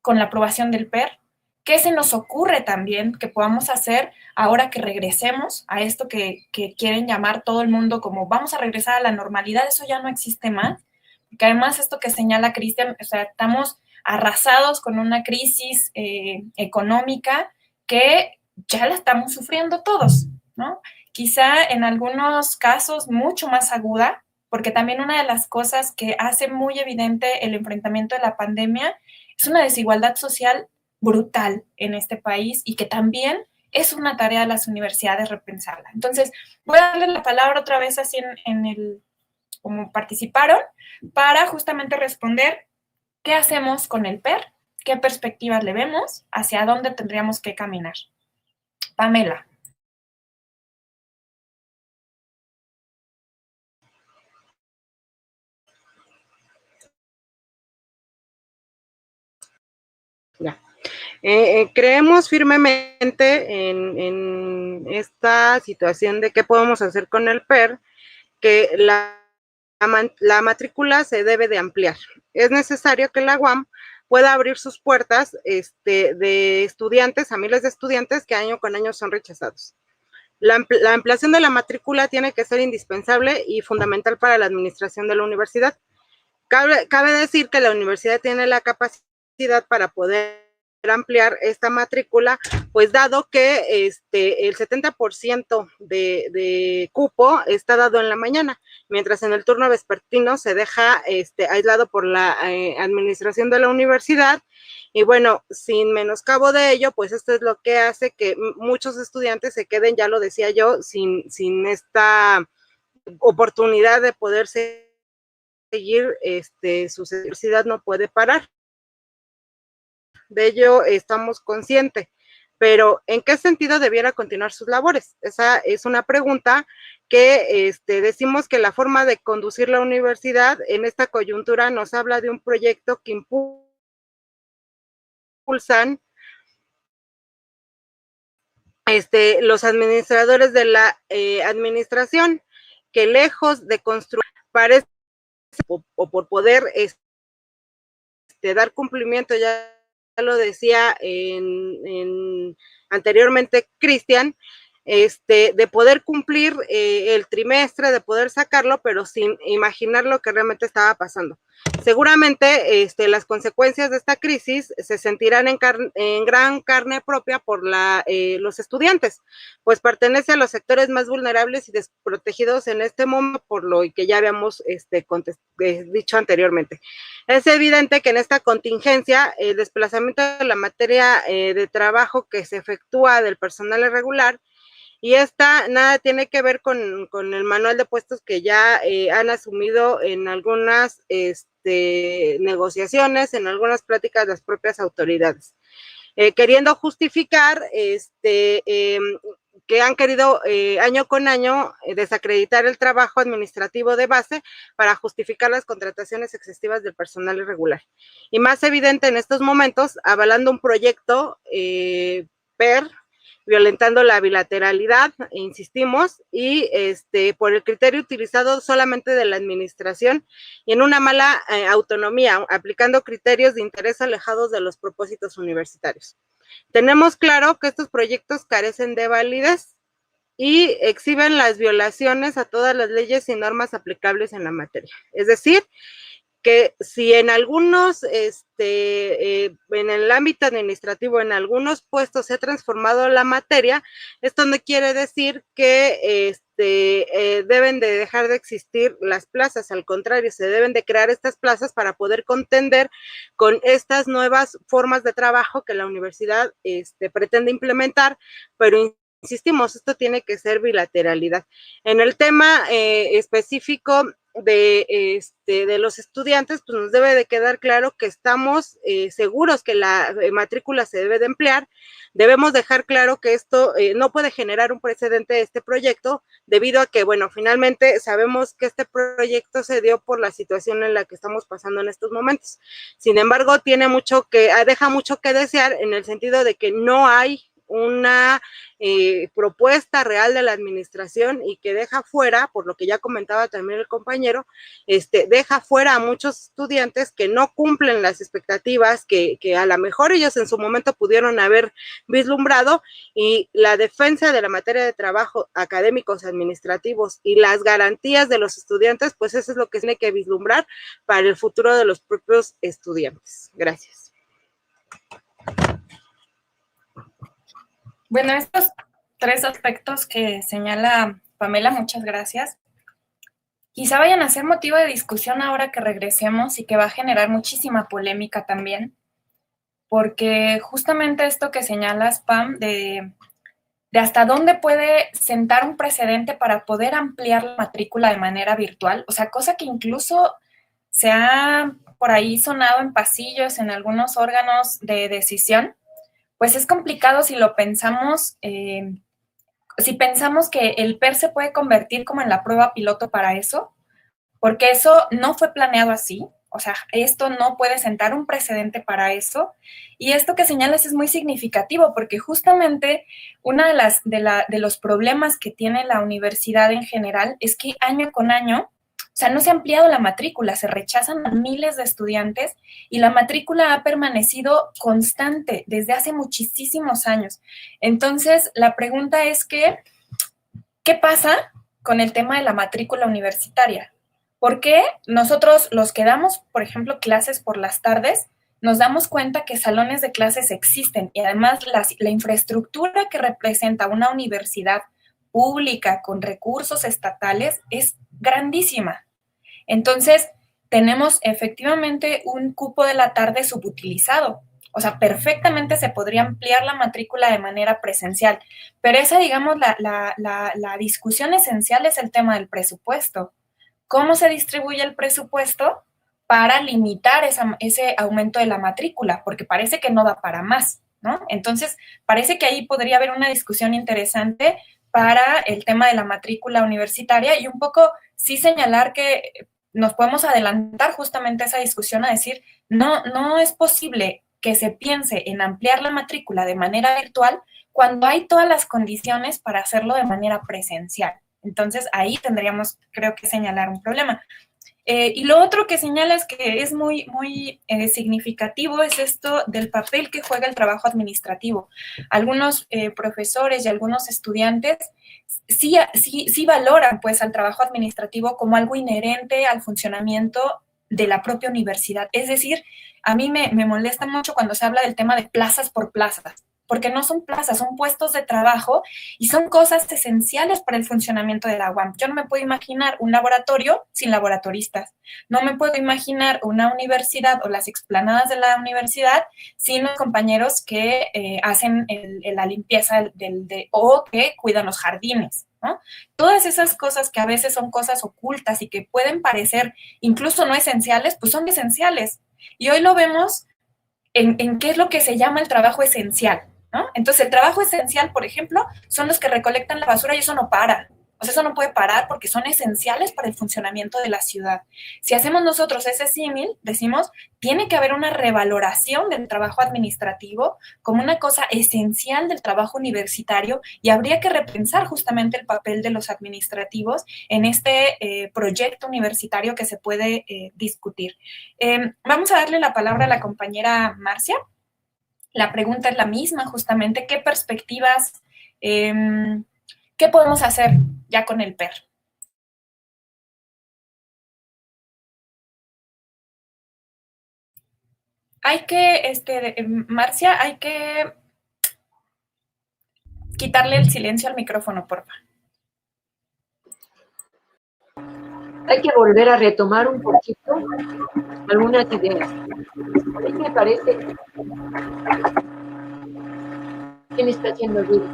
con la aprobación del PER? ¿Qué se nos ocurre también que podamos hacer ahora que regresemos a esto que quieren llamar todo el mundo como vamos a regresar a la normalidad? Eso ya no existe más. Porque además esto que señala Cristian, o sea, estamos arrasados con una crisis económica que ya la estamos sufriendo todos, ¿no? Quizá en algunos casos mucho más aguda, porque también una de las cosas que hace muy evidente el enfrentamiento de la pandemia es una desigualdad social brutal en este país y que también es una tarea de las universidades repensarla. Entonces, voy a darle la palabra otra vez así en el, como participaron, para justamente responder qué hacemos con el PER, qué perspectivas le vemos, hacia dónde tendríamos que caminar. Pamela. Ya. Creemos firmemente en esta situación de qué podemos hacer con el PER, que la matrícula se debe de ampliar. Es necesario que la UAM pueda abrir sus puertas de estudiantes a miles de estudiantes que año con año son rechazados. La ampliación de la matrícula tiene que ser indispensable y fundamental para la administración de la universidad. Cabe decir que la universidad tiene la capacidad para poder ampliar esta matrícula, pues dado que el 70% de cupo está dado en la mañana, mientras en el turno vespertino se deja aislado por la administración de la universidad. Y bueno, sin menoscabo de ello, pues esto es lo que hace que muchos estudiantes se queden, ya lo decía yo, sin esta oportunidad de poder seguir, su universidad no puede parar. De ello estamos conscientes, pero ¿en qué sentido debiera continuar sus labores? Esa es una pregunta que decimos que la forma de conducir la universidad en esta coyuntura nos habla de un proyecto que impulsan los administradores de la administración, que lejos de construir, parece, o por poder dar cumplimiento, ya lo decía anteriormente Cristian, de poder cumplir el trimestre, de poder sacarlo, pero sin imaginar lo que realmente estaba pasando. Seguramente las consecuencias de esta crisis se sentirán en gran carne propia por los estudiantes, pues pertenece a los sectores más vulnerables y desprotegidos en este momento, por lo que ya habíamos dicho anteriormente. Es evidente que en esta contingencia el desplazamiento de la materia de trabajo que se efectúa del personal irregular, y esta nada tiene que ver con el manual de puestos que ya han asumido en algunas negociaciones, en algunas pláticas las propias autoridades, queriendo justificar que han querido año con año desacreditar el trabajo administrativo de base para justificar las contrataciones excesivas del personal irregular. Y más evidente en estos momentos, avalando un proyecto PER, violentando la bilateralidad, insistimos, y por el criterio utilizado solamente de la administración y en una mala autonomía, aplicando criterios de interés alejados de los propósitos universitarios. Tenemos claro que estos proyectos carecen de validez y exhiben las violaciones a todas las leyes y normas aplicables en la materia. Es decir, que si en algunos, en el ámbito administrativo, en algunos puestos se ha transformado la materia, esto no quiere decir que deben de dejar de existir las plazas, al contrario, se deben de crear estas plazas para poder contender con estas nuevas formas de trabajo que la universidad pretende implementar, pero insistimos, esto tiene que ser bilateralidad. En el tema específico de los estudiantes, pues nos debe de quedar claro que estamos seguros que la matrícula se debe de emplear. Debemos dejar claro que esto no puede generar un precedente de este proyecto, debido a que, bueno, finalmente sabemos que este proyecto se dio por la situación en la que estamos pasando en estos momentos. Sin embargo, deja mucho que desear, en el sentido de que no hay una propuesta real de la administración, y que deja fuera, por lo que ya comentaba también el compañero, deja fuera a muchos estudiantes que no cumplen las expectativas que a lo mejor ellos en su momento pudieron haber vislumbrado, y la defensa de la materia de trabajo académicos, administrativos y las garantías de los estudiantes, pues eso es lo que tiene que vislumbrar para el futuro de los propios estudiantes. Gracias. Bueno, estos 3 aspectos que señala Pamela, muchas gracias. Quizá vayan a ser motivo de discusión ahora que regresemos, y que va a generar muchísima polémica también, porque justamente esto que señalas, Pam, de hasta dónde puede sentar un precedente para poder ampliar la matrícula de manera virtual, o sea, cosa que incluso se ha por ahí sonado en pasillos, en algunos órganos de decisión, pues es complicado si lo pensamos, si pensamos que el PER se puede convertir como en la prueba piloto para eso, porque eso no fue planeado así. O sea, esto no puede sentar un precedente para eso. Y esto que señalas es muy significativo, porque justamente uno de los problemas que tiene la universidad en general es que año con año, o sea, no se ha ampliado la matrícula, se rechazan a miles de estudiantes, y la matrícula ha permanecido constante desde hace muchísimos años. Entonces, la pregunta es que, ¿qué pasa con el tema de la matrícula universitaria? ¿Por qué nosotros, los que damos, por ejemplo, clases por las tardes, nos damos cuenta que salones de clases existen, y además la infraestructura que representa una universidad pública con recursos estatales es grandísima? Entonces, tenemos efectivamente un cupo de la tarde subutilizado. O sea, perfectamente se podría ampliar la matrícula de manera presencial, pero esa, digamos, la discusión esencial es el tema del presupuesto. ¿Cómo se distribuye el presupuesto para limitar ese aumento de la matrícula? Porque parece que no da para más, ¿no? Entonces, parece que ahí podría haber una discusión interesante para el tema de la matrícula universitaria, y un poco sí señalar que nos podemos adelantar justamente a esa discusión, a decir, no es posible que se piense en ampliar la matrícula de manera virtual cuando hay todas las condiciones para hacerlo de manera presencial. Entonces, ahí tendríamos, creo que, señalar un problema. Y lo otro que señalas, que es muy, muy significativo, es esto del papel que juega el trabajo administrativo. Algunos profesores y algunos estudiantes sí valoran, pues, al trabajo administrativo como algo inherente al funcionamiento de la propia universidad. Es decir, a mí me molesta mucho cuando se habla del tema de plazas por plazas, porque no son plazas, son puestos de trabajo, y son cosas esenciales para el funcionamiento de la UAM. Yo no me puedo imaginar un laboratorio sin laboratoristas, no me puedo imaginar una universidad o las explanadas de la universidad sin los compañeros que hacen la limpieza o que cuidan los jardines, ¿no? Todas esas cosas que a veces son cosas ocultas y que pueden parecer incluso no esenciales, pues son esenciales. Y hoy lo vemos en qué es lo que se llama el trabajo esencial, ¿no? Entonces, el trabajo esencial, por ejemplo, son los que recolectan la basura, y eso no para. O sea, eso no puede parar porque son esenciales para el funcionamiento de la ciudad. Si hacemos nosotros ese símil, decimos, tiene que haber una revaloración del trabajo administrativo como una cosa esencial del trabajo universitario, y habría que repensar justamente el papel de los administrativos en este proyecto universitario que se puede discutir. Vamos a darle la palabra a la compañera Marcia. La pregunta es la misma, justamente, ¿qué perspectivas, qué podemos hacer ya con el PER? Hay que, Marcia, hay que quitarle el silencio al micrófono, por favor. Hay que volver a retomar un poquito algunas ideas. A mí me parece... ¿Quién está haciendo ruido?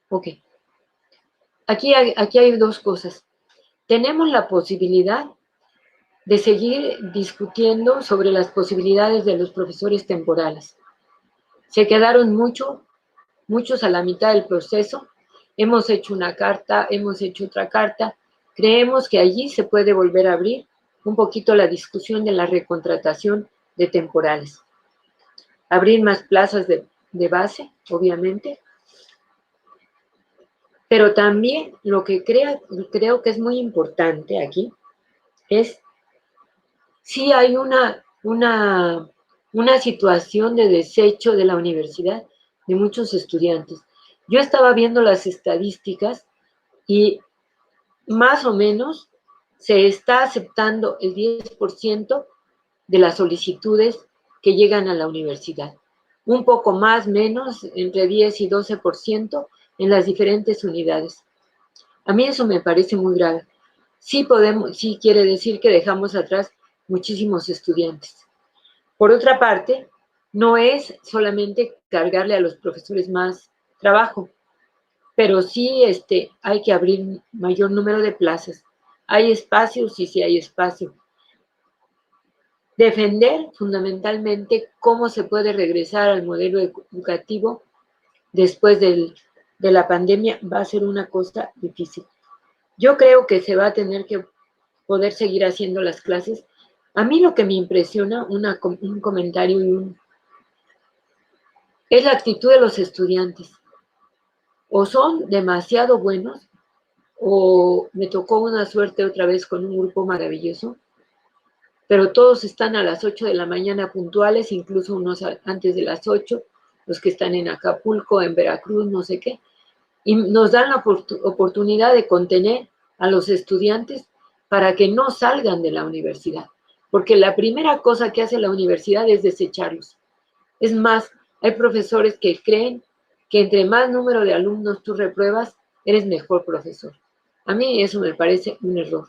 Ok. Aquí hay dos cosas. Tenemos la posibilidad de seguir discutiendo sobre las posibilidades de los profesores temporales. Se quedaron muchos a la mitad del proceso. Hemos hecho una carta, hemos hecho otra carta. Creemos que allí se puede volver a abrir un poquito la discusión de la recontratación de temporales. Abrir más plazas de base, obviamente. Pero también lo que creo que es muy importante aquí es si hay una situación de desecho de la universidad de muchos estudiantes. Yo estaba viendo las estadísticas y más o menos se está aceptando el 10% de las solicitudes que llegan a la universidad. Un poco más, menos, entre 10 y 12% en las diferentes unidades. A mí eso me parece muy grave. Sí quiere decir que dejamos atrás muchísimos estudiantes. Por otra parte, no es solamente cargarle a los profesores más trabajo, pero sí hay que abrir mayor número de plazas. ¿Hay espacio? Sí hay espacio. Defender fundamentalmente cómo se puede regresar al modelo educativo después de la pandemia va a ser una cosa difícil. Yo creo que se va a tener que poder seguir haciendo las clases. A mí lo que me impresiona, un comentario es la actitud de los estudiantes. O son demasiado buenos, o me tocó una suerte otra vez con un grupo maravilloso, pero todos están a las 8 de la mañana puntuales, incluso unos antes de las 8, los que están en Acapulco, en Veracruz, no sé qué, y nos dan la oportunidad de contener a los estudiantes para que no salgan de la universidad, porque la primera cosa que hace la universidad es desecharlos. Es más, hay profesores que creen que entre más número de alumnos tú repruebas, eres mejor profesor. A mí eso me parece un error.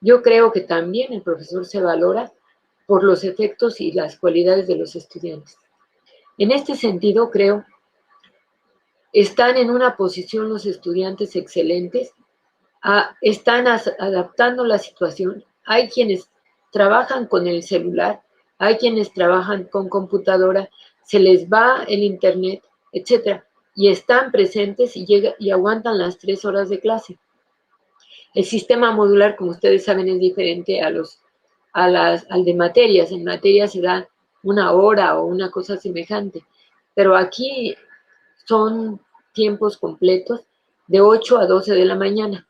Yo creo que también el profesor se valora por los efectos y las cualidades de los estudiantes. En este sentido, creo, están en una posición los estudiantes excelentes, están adaptando la situación. Hay quienes trabajan con el celular, hay quienes trabajan con computadora, se les va el internet, etcétera, y están presentes y aguantan las 3 horas de clase. El sistema modular, como ustedes saben, es diferente al de materias. En materias se da 1 hora o una cosa semejante, pero aquí son tiempos completos de 8 a 12 de la mañana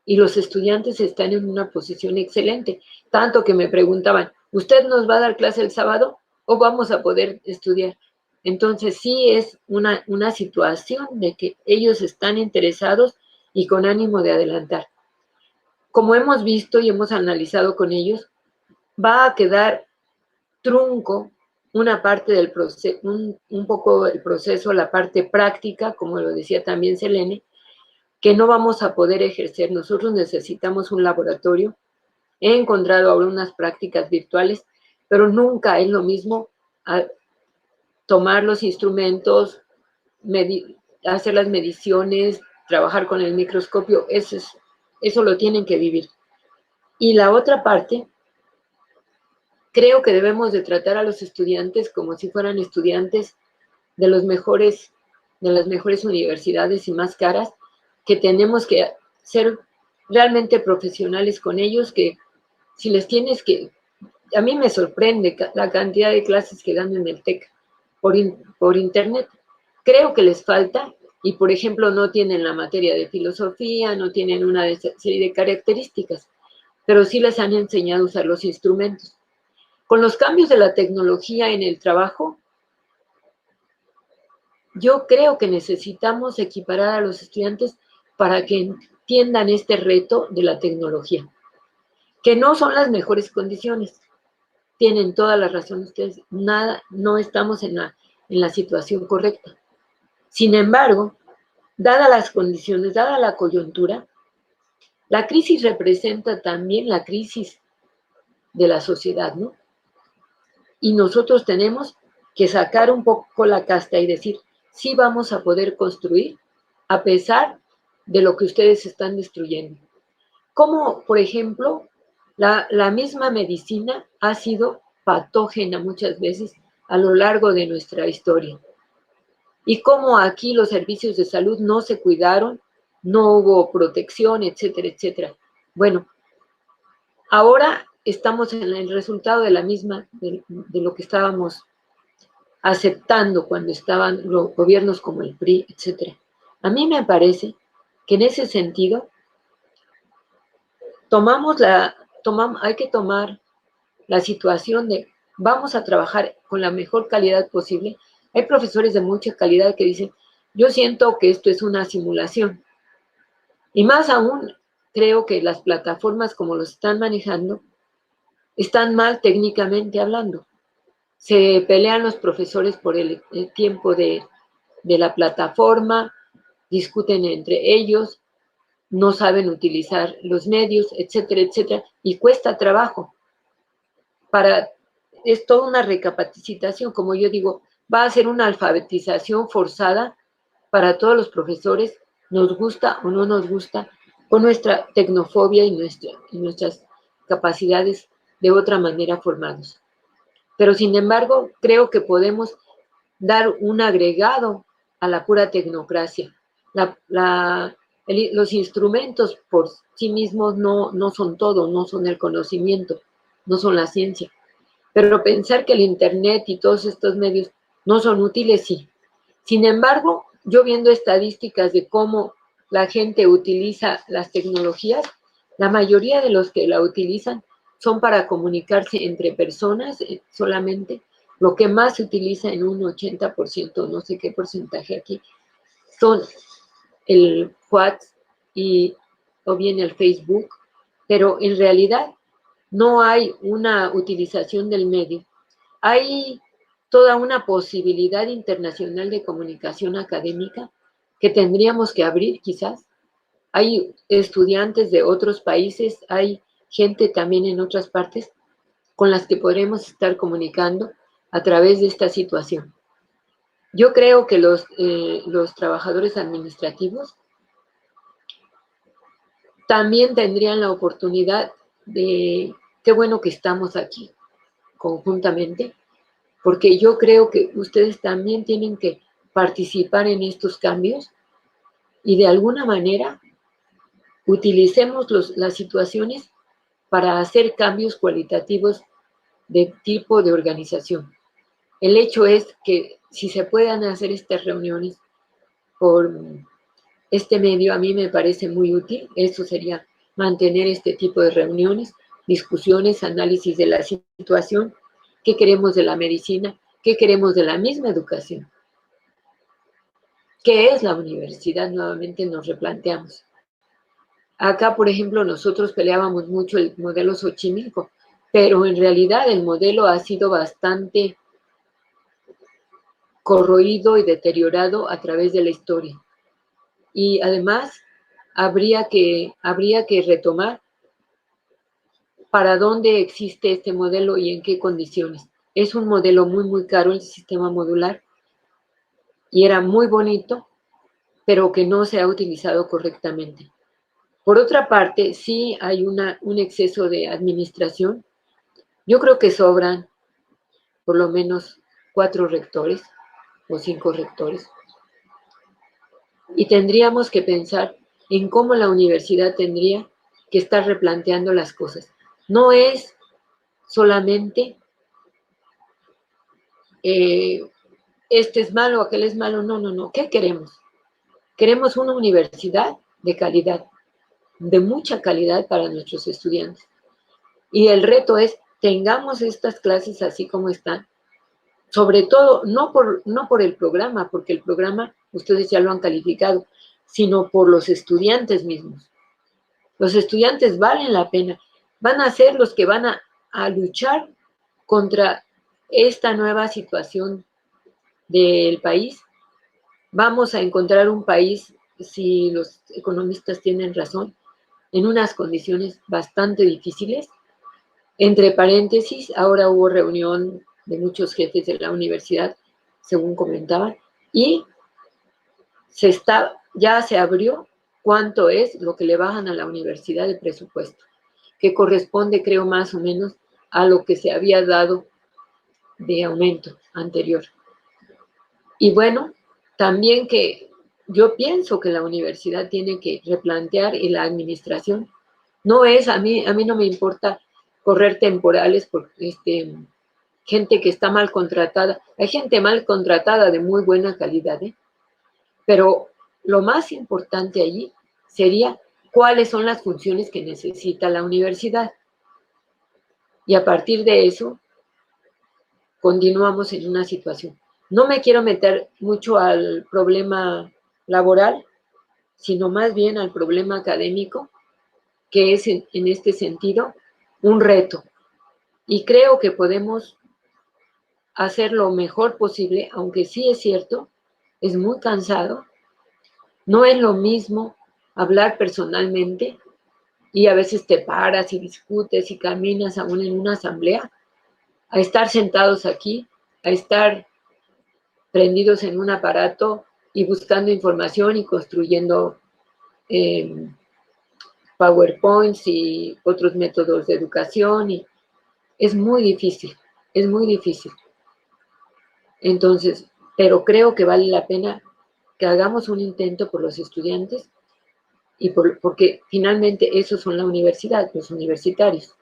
y los estudiantes están en una posición excelente, tanto que me preguntaban, ¿usted nos va a dar clase el sábado o vamos a poder estudiar? Entonces sí es una situación de que ellos están interesados y con ánimo de adelantar. Como hemos visto y hemos analizado con ellos, va a quedar trunco una parte del proceso, un poco el proceso, la parte práctica, como lo decía también Selene, que no vamos a poder ejercer. Nosotros necesitamos un laboratorio. He encontrado ahora unas prácticas virtuales, pero nunca es lo mismo tomar los instrumentos, hacer las mediciones, trabajar con el microscopio. Eso lo tienen que vivir. Y la otra parte, creo que debemos de tratar a los estudiantes como si fueran estudiantes de las mejores universidades y más caras, que tenemos que ser realmente profesionales con ellos, que si les tienes que... A mí me sorprende la cantidad de clases que dan en el TEC por internet. Creo que les falta, y por ejemplo no tienen la materia de filosofía, no tienen una serie de características, pero sí les han enseñado a usar los instrumentos. Con los cambios de la tecnología en el trabajo, yo creo que necesitamos equiparar a los estudiantes para que entiendan este reto de la tecnología, que no son las mejores condiciones. Tienen toda la razón ustedes, no estamos en la situación correcta. Sin embargo, dadas las condiciones, dada la coyuntura, la crisis representa también la crisis de la sociedad, ¿no? Y nosotros tenemos que sacar un poco la casta y decir, sí vamos a poder construir a pesar de lo que ustedes están destruyendo. Como, por ejemplo, la misma medicina ha sido patógena muchas veces a lo largo de nuestra historia. Y cómo aquí los servicios de salud no se cuidaron, no hubo protección, etcétera, etcétera. Bueno, ahora estamos en el resultado de la misma, de lo que estábamos aceptando cuando estaban los gobiernos como el PRI, etcétera. A mí me parece que en ese sentido hay que tomar la situación de vamos a trabajar con la mejor calidad posible. Hay profesores de mucha calidad que dicen, yo siento que esto es una simulación. Y más aún, creo que las plataformas como lo están manejando están mal técnicamente hablando. Se pelean los profesores por el tiempo de la plataforma, discuten entre ellos, no saben utilizar los medios, etcétera, etcétera, y cuesta trabajo. Es toda una recapacitación, como yo digo, va a ser una alfabetización forzada para todos los profesores, nos gusta o no nos gusta, con nuestra tecnofobia y nuestras capacidades de otra manera formados. Pero sin embargo, creo que podemos dar un agregado a la pura tecnocracia. Los instrumentos por sí mismos no son todo, no son el conocimiento, no son la ciencia. Pero pensar que el Internet y todos estos medios no son útiles, sí. Sin embargo, yo viendo estadísticas de cómo la gente utiliza las tecnologías, la mayoría de los que la utilizan son para comunicarse entre personas solamente. Lo que más se utiliza en un 80%, no sé qué porcentaje aquí, son el WhatsApp o bien el Facebook, pero en realidad no hay una utilización del medio. Hay toda una posibilidad internacional de comunicación académica que tendríamos que abrir quizás. Hay estudiantes de otros países, hay gente también en otras partes con las que podremos estar comunicando a través de esta situación. Yo creo que los trabajadores administrativos también tendrían la oportunidad de, qué bueno que estamos aquí conjuntamente, porque yo creo que ustedes también tienen que participar en estos cambios y de alguna manera utilicemos las situaciones para hacer cambios cualitativos de tipo de organización. El hecho es que si se puedan hacer estas reuniones por este medio, a mí me parece muy útil. Eso sería mantener este tipo de reuniones, discusiones, análisis de la situación, qué queremos de la medicina, qué queremos de la misma educación. ¿Qué es la universidad? Nuevamente nos replanteamos. Acá, por ejemplo, nosotros peleábamos mucho el modelo Xochimilco, pero en realidad el modelo ha sido bastante corroído y deteriorado a través de la historia. Y además, habría que retomar para dónde existe este modelo y en qué condiciones. Es un modelo muy, muy caro el sistema modular y era muy bonito, pero que no se ha utilizado correctamente. Por otra parte, sí hay un exceso de administración. Yo creo que sobran por lo menos 4 rectores o 5 rectores. Y tendríamos que pensar en cómo la universidad tendría que estar replanteando las cosas. No es solamente este es malo, aquel es malo, no. ¿Qué queremos? Queremos una universidad de calidad, de mucha calidad para nuestros estudiantes. Y el reto es, tengamos estas clases así como están, sobre todo, no por el programa, porque el programa ustedes ya lo han calificado, sino por los estudiantes mismos. Los estudiantes valen la pena, van a ser los que van a luchar contra esta nueva situación del país. Vamos a encontrar un país, si los economistas tienen razón, en unas condiciones bastante difíciles. Entre paréntesis, ahora hubo reunión de muchos jefes de la universidad, según comentaban, y ya se abrió cuánto es lo que le bajan a la universidad de presupuesto, que corresponde, creo, más o menos a lo que se había dado de aumento anterior. Y bueno, también que yo pienso que la universidad tiene que replantear, y la administración no es, a mí no me importa correr temporales por gente que está mal contratada. Hay gente mal contratada de muy buena calidad, pero lo más importante allí sería cuáles son las funciones que necesita la universidad. Y a partir de eso, continuamos en una situación. No me quiero meter mucho al problema laboral, sino más bien al problema académico, que es en este sentido un reto. Y creo que podemos hacer lo mejor posible, aunque sí es cierto, es muy cansado. No es lo mismo hablar personalmente y a veces te paras y discutes y caminas aún en una asamblea, a estar sentados aquí, a estar prendidos en un aparato y buscando información y construyendo PowerPoints y otros métodos de educación. Y es muy difícil, es muy difícil. Entonces, pero creo que vale la pena que hagamos un intento por los estudiantes y porque finalmente esos son la universidad, los universitarios.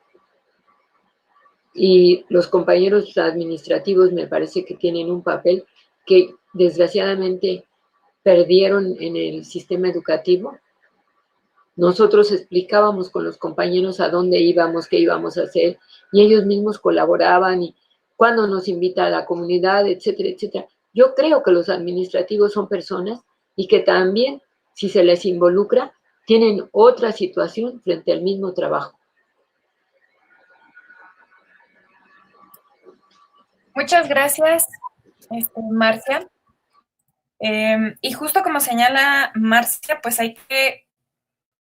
Y los compañeros administrativos me parece que tienen un papel que desgraciadamente perdieron en el sistema educativo. Nosotros explicábamos con los compañeros a dónde íbamos, qué íbamos a hacer, y ellos mismos colaboraban, y cuándo nos invita a la comunidad, etcétera, etcétera. Yo creo que los administrativos son personas y que también, si se les involucra, tienen otra situación frente al mismo trabajo. Muchas gracias, Marcia. Y justo como señala Marcia, pues hay que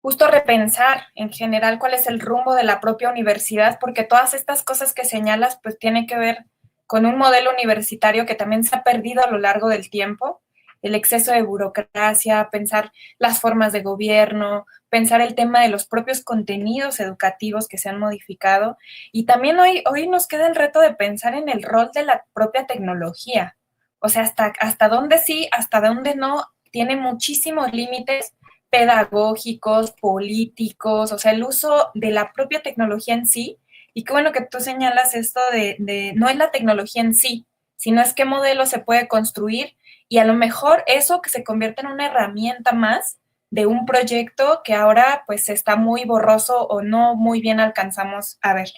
justo repensar en general cuál es el rumbo de la propia universidad, porque todas estas cosas que señalas pues tienen que ver con un modelo universitario que también se ha perdido a lo largo del tiempo, el exceso de burocracia, pensar las formas de gobierno, pensar el tema de los propios contenidos educativos que se han modificado, y también hoy nos queda el reto de pensar en el rol de la propia tecnología, o sea, hasta dónde sí, hasta dónde no, tiene muchísimos límites pedagógicos, políticos, o sea, el uso de la propia tecnología en sí. Y qué bueno que tú señalas esto de no es la tecnología en sí, sino es qué modelo se puede construir, y a lo mejor eso que se convierte en una herramienta más de un proyecto que ahora pues está muy borroso o no muy bien alcanzamos a ver.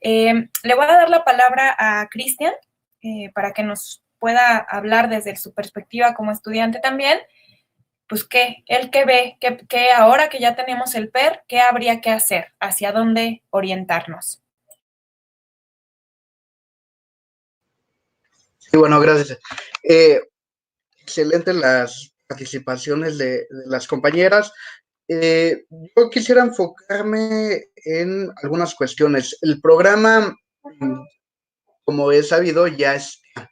Le voy a dar la palabra a Cristian para que nos pueda hablar desde su perspectiva como estudiante también, pues él que ve, que ahora que ya tenemos el PER, ¿qué habría que hacer? ¿Hacia dónde orientarnos? Sí, bueno, gracias. Excelentes las participaciones de las compañeras. Yo quisiera enfocarme en algunas cuestiones. El programa, como es sabido, ya está,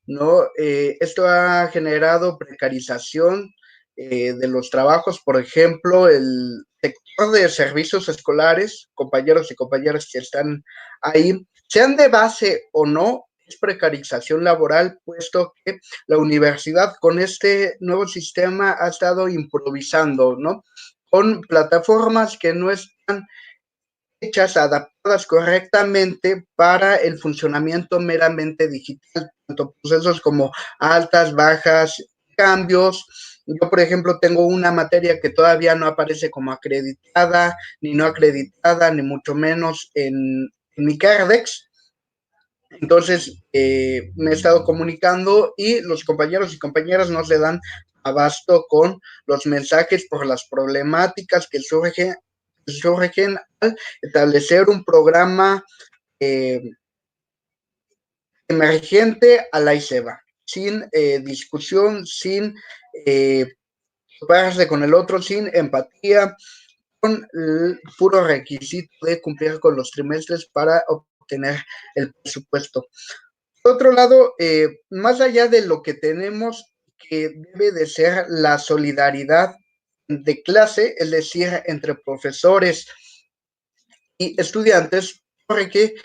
¿no? Esto ha generado precarización de los trabajos, por ejemplo, el sector de servicios escolares, compañeros y compañeras que están ahí, sean de base o no, es precarización laboral, puesto que la universidad con este nuevo sistema ha estado improvisando, ¿no? Con plataformas que no están hechas, adaptadas correctamente para el funcionamiento meramente digital, tanto procesos como altas, bajas, cambios. Yo, por ejemplo, tengo una materia que todavía no aparece como acreditada, ni no acreditada, ni mucho menos en mi Cardex. Entonces, me he estado comunicando y los compañeros y compañeras no se dan abasto con los mensajes por las problemáticas que surgen al establecer un programa emergente a la ICEBA, sin discusión, sin toparse con el otro, sin empatía, con el puro requisito de cumplir con los trimestres para obtener el presupuesto. Por otro lado, más allá de lo que tenemos, que debe de ser la solidaridad de clase, es decir, entre profesores y estudiantes, porque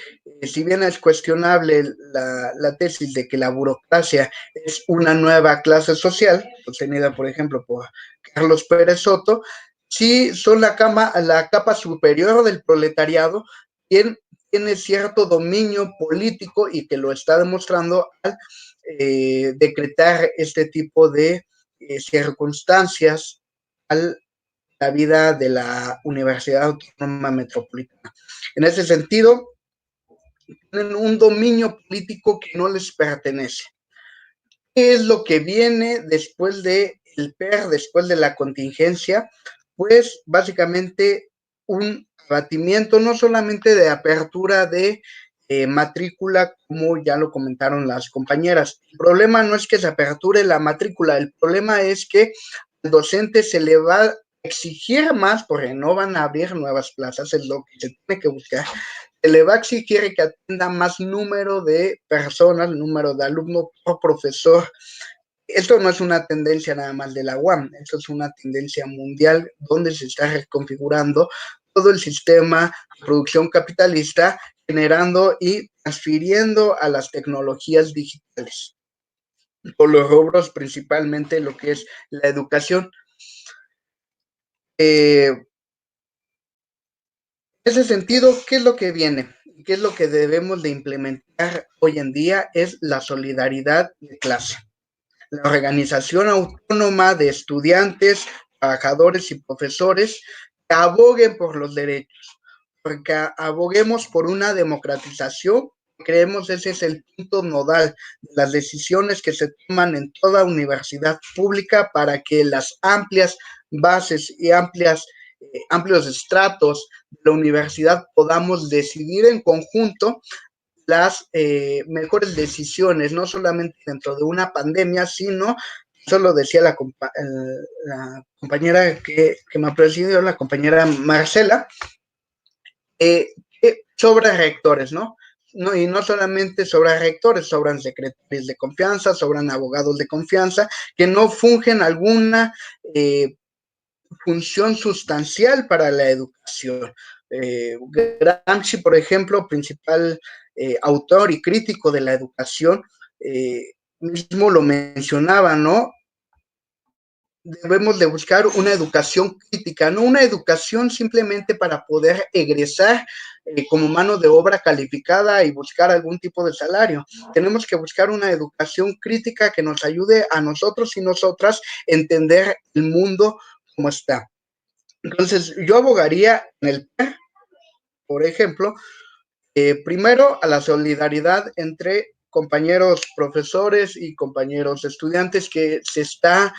si bien es cuestionable la tesis de que la burocracia es una nueva clase social, sostenida por ejemplo por Carlos Pérez Soto, sí son la capa superior del proletariado, quien tiene cierto dominio político y que lo está demostrando al decretar este tipo de circunstancias al la vida de la Universidad Autónoma Metropolitana. En ese sentido, tienen un dominio político que no les pertenece. ¿Qué es lo que viene después del PER, después de la contingencia? Pues básicamente un abatimiento no solamente de apertura de matrícula, como ya lo comentaron las compañeras. El problema no es que se aperture la matrícula, el problema es que al docente se le va a exigir más, porque no van a abrir nuevas plazas, es lo que se tiene que buscar. Se le va a exigir que atienda más número de personas, número de alumnos por profesor. Esto no es una tendencia nada más de la UAM, esto es una tendencia mundial donde se está reconfigurando todo el sistema de producción capitalista, generando y transfiriendo a las tecnologías digitales, por los rubros principalmente lo que es la educación. En ese sentido, ¿qué es lo que viene? ¿Qué es lo que debemos de implementar hoy en día? Es la solidaridad de clase. La organización autónoma de estudiantes, trabajadores y profesores que aboguen por los derechos, porque aboguemos por una democratización. Creemos ese es el punto nodal de las decisiones que se toman en toda universidad pública para que las amplias bases y amplios estratos de la universidad podamos decidir en conjunto las mejores decisiones, no solamente dentro de una pandemia, sino, eso lo decía la compañera que me presidió, la compañera Marcela, sobra rectores, ¿no? No, y no solamente sobran rectores, sobran secretarios de confianza, sobran abogados de confianza, que no fungen alguna función sustancial para la educación. Gramsci, por ejemplo, principal autor y crítico de la educación, mismo lo mencionaba, ¿no? Debemos de buscar una educación crítica, no una educación simplemente para poder egresar como mano de obra calificada y buscar algún tipo de salario. Tenemos que buscar una educación crítica que nos ayude a nosotros y nosotras a entender el mundo como está. Entonces, yo abogaría en el PER, por ejemplo, primero a la solidaridad entre compañeros profesores y compañeros estudiantes que se está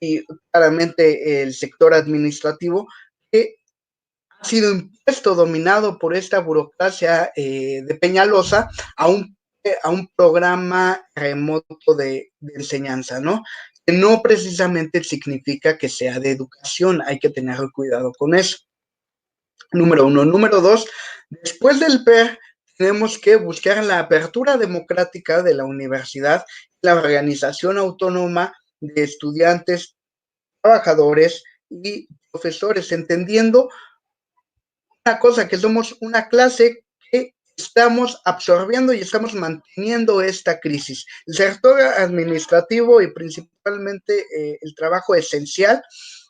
y claramente el sector administrativo, que ha sido impuesto, dominado por esta burocracia de Peñalosa a un programa remoto de enseñanza, ¿no? Que no precisamente significa que sea de educación, hay que tener cuidado con eso. Número uno. Número dos, después del PER, tenemos que buscar la apertura democrática de la universidad, la organización autónoma de estudiantes, trabajadores y profesores, entendiendo una cosa, que somos una clase que estamos absorbiendo y estamos manteniendo esta crisis. El sector administrativo y principalmente el trabajo esencial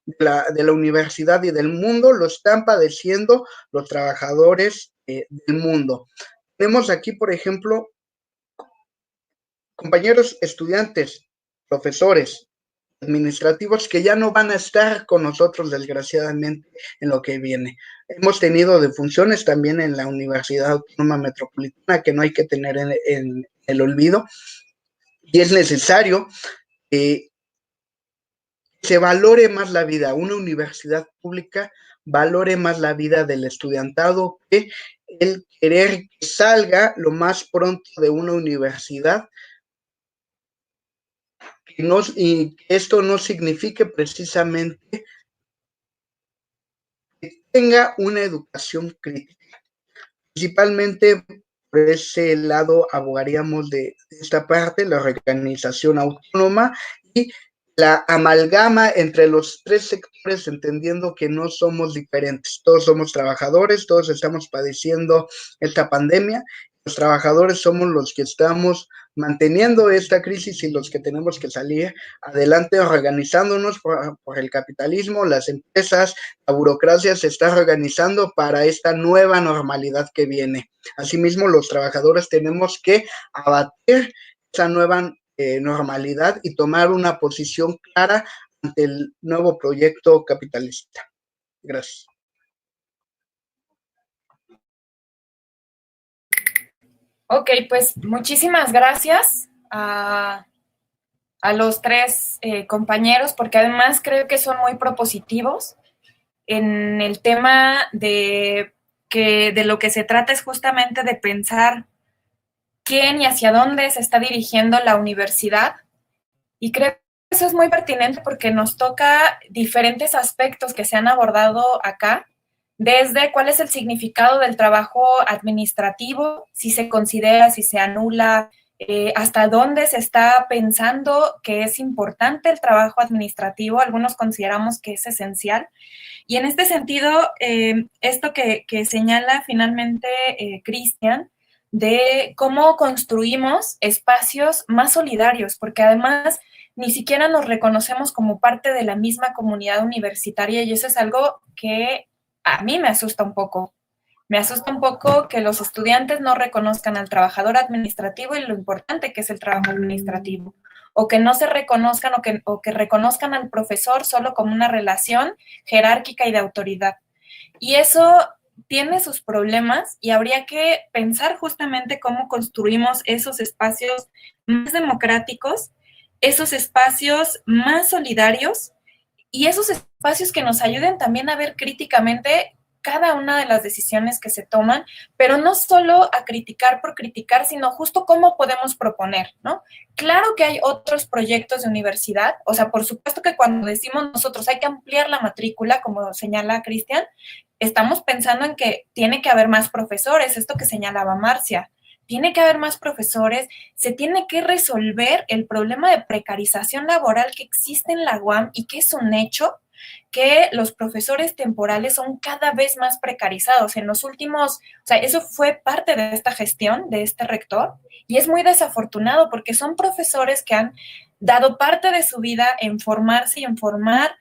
de la universidad y del mundo lo están padeciendo los trabajadores del mundo. Tenemos aquí, por ejemplo, compañeros estudiantes, profesores, administrativos que ya no van a estar con nosotros, desgraciadamente, en lo que viene. Hemos tenido defunciones también en la Universidad Autónoma Metropolitana que no hay que tener en el olvido, y es necesario que se valore más la vida. Una universidad pública valore más la vida del estudiantado que el querer que salga lo más pronto de una universidad. Y esto no signifique precisamente que tenga una educación crítica, principalmente por ese lado abogaríamos de esta parte, la organización autónoma y la amalgama entre los tres sectores, entendiendo que no somos diferentes, todos somos trabajadores, todos estamos padeciendo esta pandemia, los trabajadores somos los que estamos manteniendo esta crisis y los que tenemos que salir adelante organizándonos por el capitalismo, las empresas, la burocracia se está organizando para esta nueva normalidad que viene. Asimismo, los trabajadores tenemos que abatir esa nueva normalidad y tomar una posición clara ante el nuevo proyecto capitalista. Gracias. Ok, pues muchísimas gracias a los tres compañeros, porque además creo que son muy propositivos en el tema de lo que se trata es justamente de pensar quién y hacia dónde se está dirigiendo la universidad. Y creo que eso es muy pertinente porque nos toca diferentes aspectos que se han abordado acá, desde cuál es el significado del trabajo administrativo, si se considera, si se anula, hasta dónde se está pensando que es importante el trabajo administrativo. Algunos consideramos que es esencial. Y en este sentido, esto que señala finalmente Cristian, de cómo construimos espacios más solidarios, porque además ni siquiera nos reconocemos como parte de la misma comunidad universitaria y eso es algo que a mí me asusta un poco. Me asusta un poco que los estudiantes no reconozcan al trabajador administrativo y lo importante que es el trabajo administrativo, o que no se reconozcan o que reconozcan al profesor solo como una relación jerárquica y de autoridad. Y eso tiene sus problemas y habría que pensar justamente cómo construimos esos espacios más democráticos, esos espacios más solidarios y esos espacios que nos ayuden también a ver críticamente cada una de las decisiones que se toman, pero no solo a criticar por criticar, sino justo cómo podemos proponer, ¿no? Claro que hay otros proyectos de universidad, o sea, por supuesto que cuando decimos nosotros hay que ampliar la matrícula, como señala Cristian, estamos pensando en que tiene que haber más profesores, esto que señalaba Marcia, tiene que haber más profesores, se tiene que resolver el problema de precarización laboral que existe en la UAM y que es un hecho, que los profesores temporales son cada vez más precarizados. En los últimos, o sea, eso fue parte de esta gestión, de este rector, y es muy desafortunado porque son profesores que han dado parte de su vida en formarse y en formar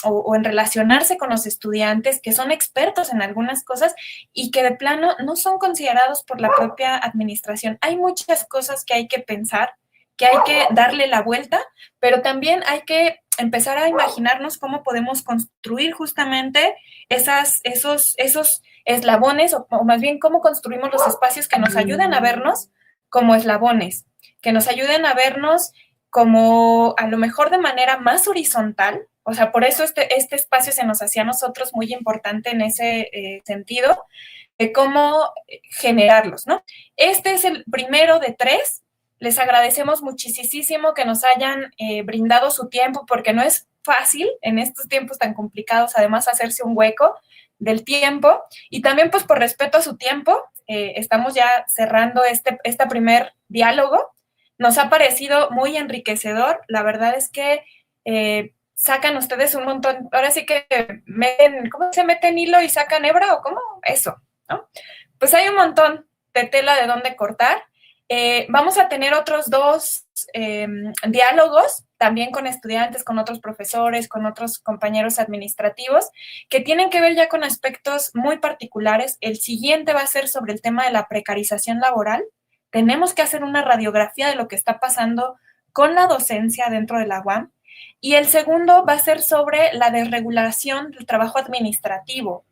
o en relacionarse con los estudiantes, que son expertos en algunas cosas y que de plano no son considerados por la propia administración. Hay muchas cosas que hay que pensar, que hay que darle la vuelta, pero también hay que empezar a imaginarnos cómo podemos construir justamente esos eslabones, o más bien cómo construimos los espacios que nos ayuden a vernos como eslabones, que nos ayuden a vernos como a lo mejor de manera más horizontal. O sea, por eso este espacio se nos hacía a nosotros muy importante en ese sentido, de cómo generarlos, ¿no? Este es el primero de 3. Les agradecemos muchísimo que nos hayan brindado su tiempo, porque no es fácil en estos tiempos tan complicados, además, hacerse un hueco del tiempo. Y también, pues, por respeto a su tiempo, estamos ya cerrando este primer diálogo. Nos ha parecido muy enriquecedor. La verdad es que sacan ustedes un montón. Ahora sí que ¿cómo se meten hilo y sacan hebra o cómo? Eso, ¿no? Pues hay un montón de tela de dónde cortar. Vamos a tener otros 2 diálogos, también con estudiantes, con otros profesores, con otros compañeros administrativos, que tienen que ver ya con aspectos muy particulares. El siguiente va a ser sobre el tema de la precarización laboral. Tenemos que hacer una radiografía de lo que está pasando con la docencia dentro de la UAM. Y el segundo va a ser sobre la desregulación del trabajo administrativo.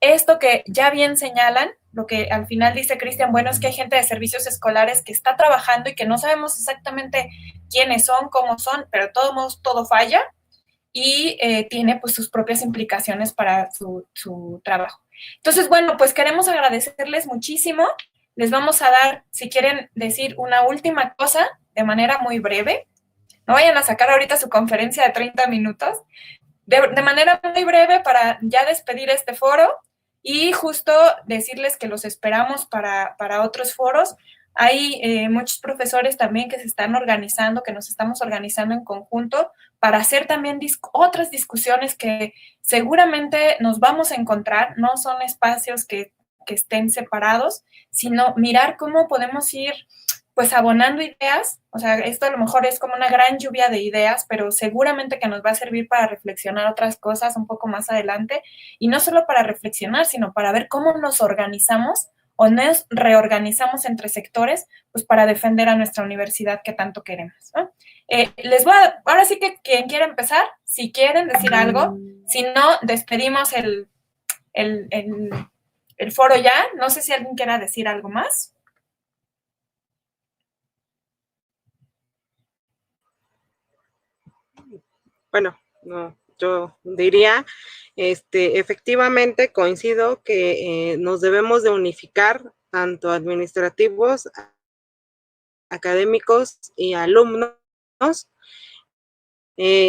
Esto que ya bien señalan, lo que al final dice Cristian, bueno, es que hay gente de servicios escolares que está trabajando y que no sabemos exactamente quiénes son, cómo son, pero de todos modos todo falla y tiene pues sus propias implicaciones para su trabajo. Entonces, bueno, pues queremos agradecerles muchísimo. Les vamos a dar, si quieren decir una última cosa de manera muy breve. No vayan a sacar ahorita su conferencia de 30 minutos. De manera muy breve para ya despedir este foro. y justo decirles que los esperamos para otros foros. Hay muchos profesores también que se están organizando, que nos estamos organizando en conjunto para hacer también otras discusiones que seguramente nos vamos a encontrar. No son espacios que estén separados, sino mirar cómo podemos ir pues abonando ideas. O sea, esto a lo mejor es como una gran lluvia de ideas, pero seguramente que nos va a servir para reflexionar otras cosas un poco más adelante, y no solo para reflexionar, sino para ver cómo nos organizamos o nos reorganizamos entre sectores, pues para defender a nuestra universidad que tanto queremos, ¿no? Les voy a, ahora sí que quien quiera empezar, si quieren decir algo, si no, despedimos el foro ya. No sé si alguien quiera decir algo más. Bueno, no, yo diría, efectivamente coincido que nos debemos de unificar tanto administrativos, académicos y alumnos,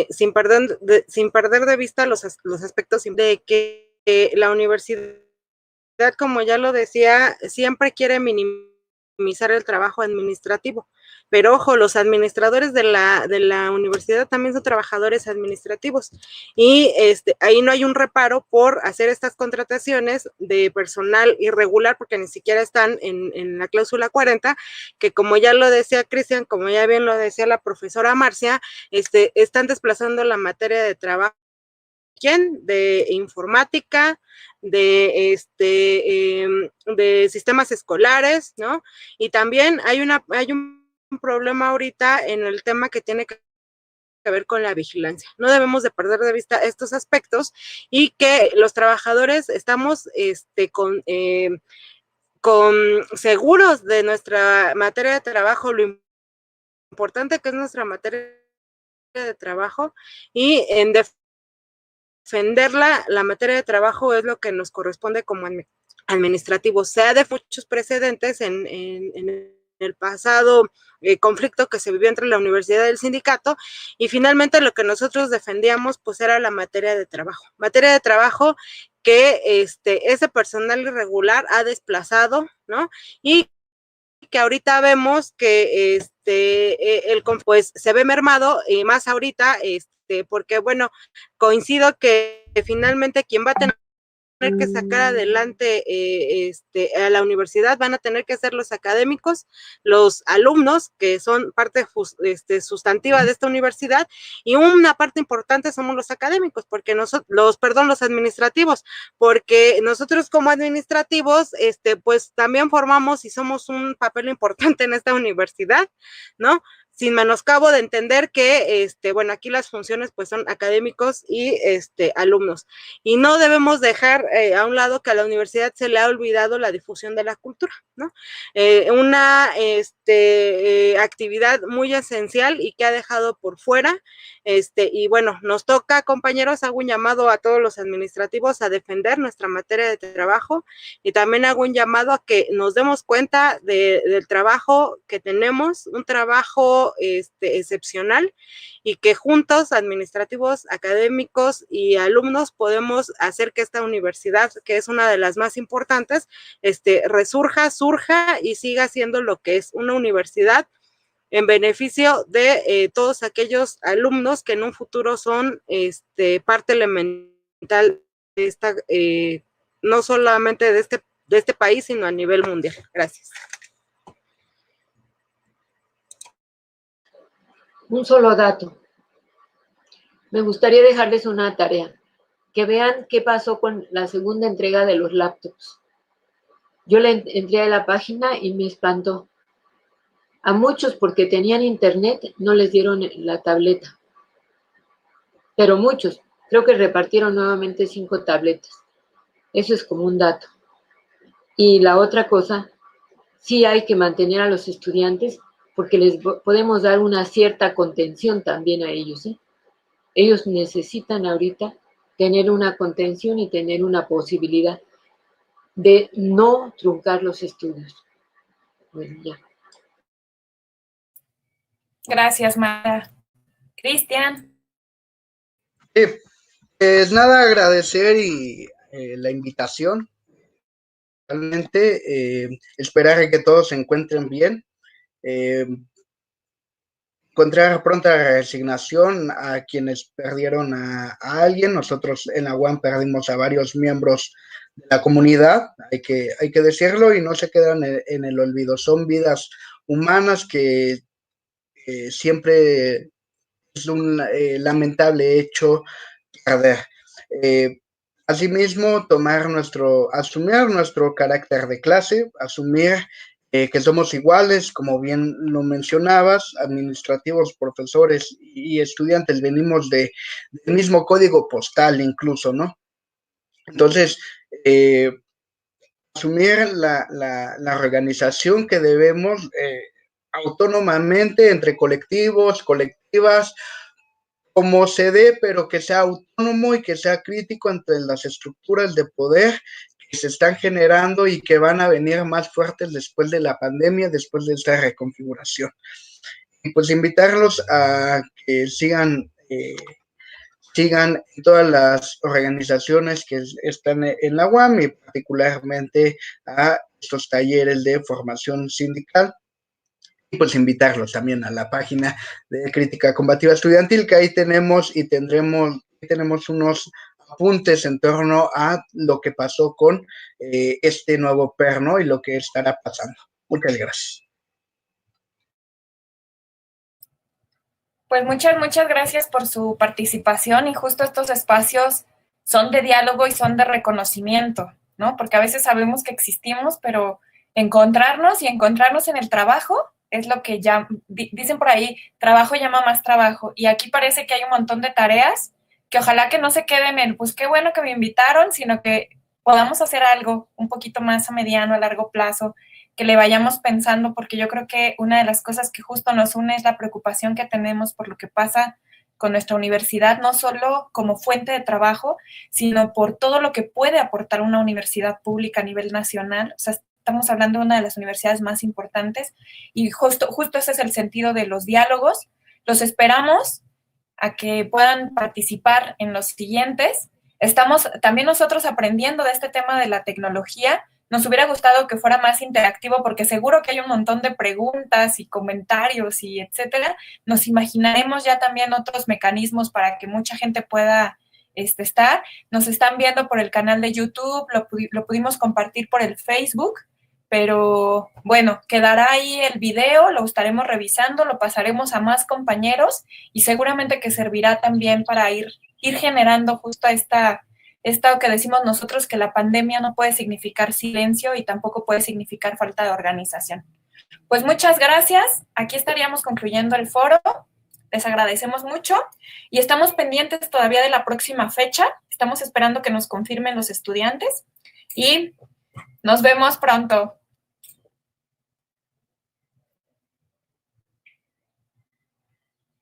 sin perder de vista los aspectos de que la universidad, como ya lo decía, siempre quiere minimizar el trabajo administrativo. Pero ojo, los administradores de la universidad también son trabajadores administrativos, y ahí no hay un reparo por hacer estas contrataciones de personal irregular, porque ni siquiera están en la cláusula 40, que como ya lo decía Cristian, como ya bien lo decía la profesora Marcia, están desplazando la materia de trabajo de informática, de sistemas escolares, ¿no? Y también hay un problema ahorita en el tema que tiene que ver con la vigilancia. No debemos de perder de vista estos aspectos, y que los trabajadores estamos con seguros de nuestra materia de trabajo, lo importante que es nuestra materia de trabajo, y en defenderla, la materia de trabajo es lo que nos corresponde como administrativos. Se ha de muchos precedentes en el pasado conflicto que se vivió entre la universidad y el sindicato, y finalmente lo que nosotros defendíamos pues era la materia de trabajo que ese personal irregular ha desplazado, ¿no? Y que ahorita vemos que pues se ve mermado, y más ahorita, porque bueno, coincido que finalmente quien va a tener que sacar adelante a la universidad van a tener que ser los académicos, los alumnos, que son parte sustantiva de esta universidad, y una parte importante somos los académicos, porque los administrativos, porque nosotros como administrativos, pues también formamos y somos un papel importante en esta universidad, ¿no? Sin menoscabo de entender que, bueno, aquí las funciones pues son académicos y alumnos, y no debemos dejar a un lado que a la universidad se le ha olvidado la difusión de la cultura, ¿no? Una actividad muy esencial y que ha dejado por fuera, y bueno, nos toca, compañeros, hago un llamado a todos los administrativos a defender nuestra materia de trabajo, y también hago un llamado a que nos demos cuenta del trabajo que tenemos, un trabajo excepcional, y que juntos, administrativos, académicos y alumnos, podemos hacer que esta universidad, que es una de las más importantes, surja y siga siendo lo que es, una universidad en beneficio de todos aquellos alumnos que en un futuro son parte elemental de esta, no solamente de este país, sino a nivel mundial. Gracias. Un solo dato. Me gustaría dejarles una tarea, que vean qué pasó con la segunda entrega de los laptops. Yo le entré a la página y me espantó. A muchos, porque tenían internet, no les dieron la tableta. Pero muchos, creo que repartieron nuevamente 5 tabletas. Eso es como un dato. Y la otra cosa, sí hay que mantener a los estudiantes, porque les podemos dar una cierta contención también a ellos, ¿eh? Ellos necesitan ahorita tener una contención y tener una posibilidad de no truncar los estudios. Bueno, ya. Gracias, Mara. Cristian. Pues nada, agradecer y la invitación. principalmente esperar que todos se encuentren bien, encontrar pronta resignación a quienes perdieron a alguien. Nosotros en la UAM perdimos a varios miembros de la comunidad, hay que decirlo, y no se quedan en el olvido. Son vidas humanas que siempre es un lamentable hecho perder. Asimismo, asumir nuestro carácter de clase, asumir que somos iguales, como bien lo mencionabas, administrativos, profesores y estudiantes, venimos del mismo código postal incluso, ¿no? Entonces, asumir la organización que debemos autónomamente entre colectivos, colectivas, como se dé, pero que sea autónomo y que sea crítico ante las estructuras de poder que se están generando y que van a venir más fuertes después de la pandemia, después de esta reconfiguración. Y pues invitarlos a que sigan todas las organizaciones que están en la UAM y particularmente a estos talleres de formación sindical. Y pues invitarlos también a la página de Crítica Combativa Estudiantil, que ahí tenemos unos apuntes en torno a lo que pasó con este nuevo PER, ¿no? Y lo que estará pasando. Muchas gracias. Pues muchas gracias por su participación, y justo estos espacios son de diálogo y son de reconocimiento, ¿no? Porque a veces sabemos que existimos, pero encontrarnos en el trabajo es lo que ya dicen por ahí, trabajo llama más trabajo, y aquí parece que hay un montón de tareas que ojalá que no se queden en, pues qué bueno que me invitaron, sino que podamos hacer algo un poquito más a mediano, a largo plazo, que le vayamos pensando, porque yo creo que una de las cosas que justo nos une es la preocupación que tenemos por lo que pasa con nuestra universidad, no solo como fuente de trabajo, sino por todo lo que puede aportar una universidad pública a nivel nacional. O sea, estamos hablando de una de las universidades más importantes, y justo ese es el sentido de los diálogos. Los esperamos a que puedan participar en los siguientes. Estamos también nosotros aprendiendo de este tema de la tecnología. Nos hubiera gustado que fuera más interactivo, porque seguro que hay un montón de preguntas y comentarios y etcétera. Nos imaginaremos ya también otros mecanismos para que mucha gente pueda estar. Nos están viendo por el canal de YouTube, lo pudimos compartir por el Facebook, pero bueno, quedará ahí el video, lo estaremos revisando, lo pasaremos a más compañeros, y seguramente que servirá también para ir generando justo esta que decimos nosotros, que la pandemia no puede significar silencio y tampoco puede significar falta de organización. Pues muchas gracias, aquí estaríamos concluyendo el foro, les agradecemos mucho y estamos pendientes todavía de la próxima fecha, estamos esperando que nos confirmen los estudiantes y nos vemos pronto.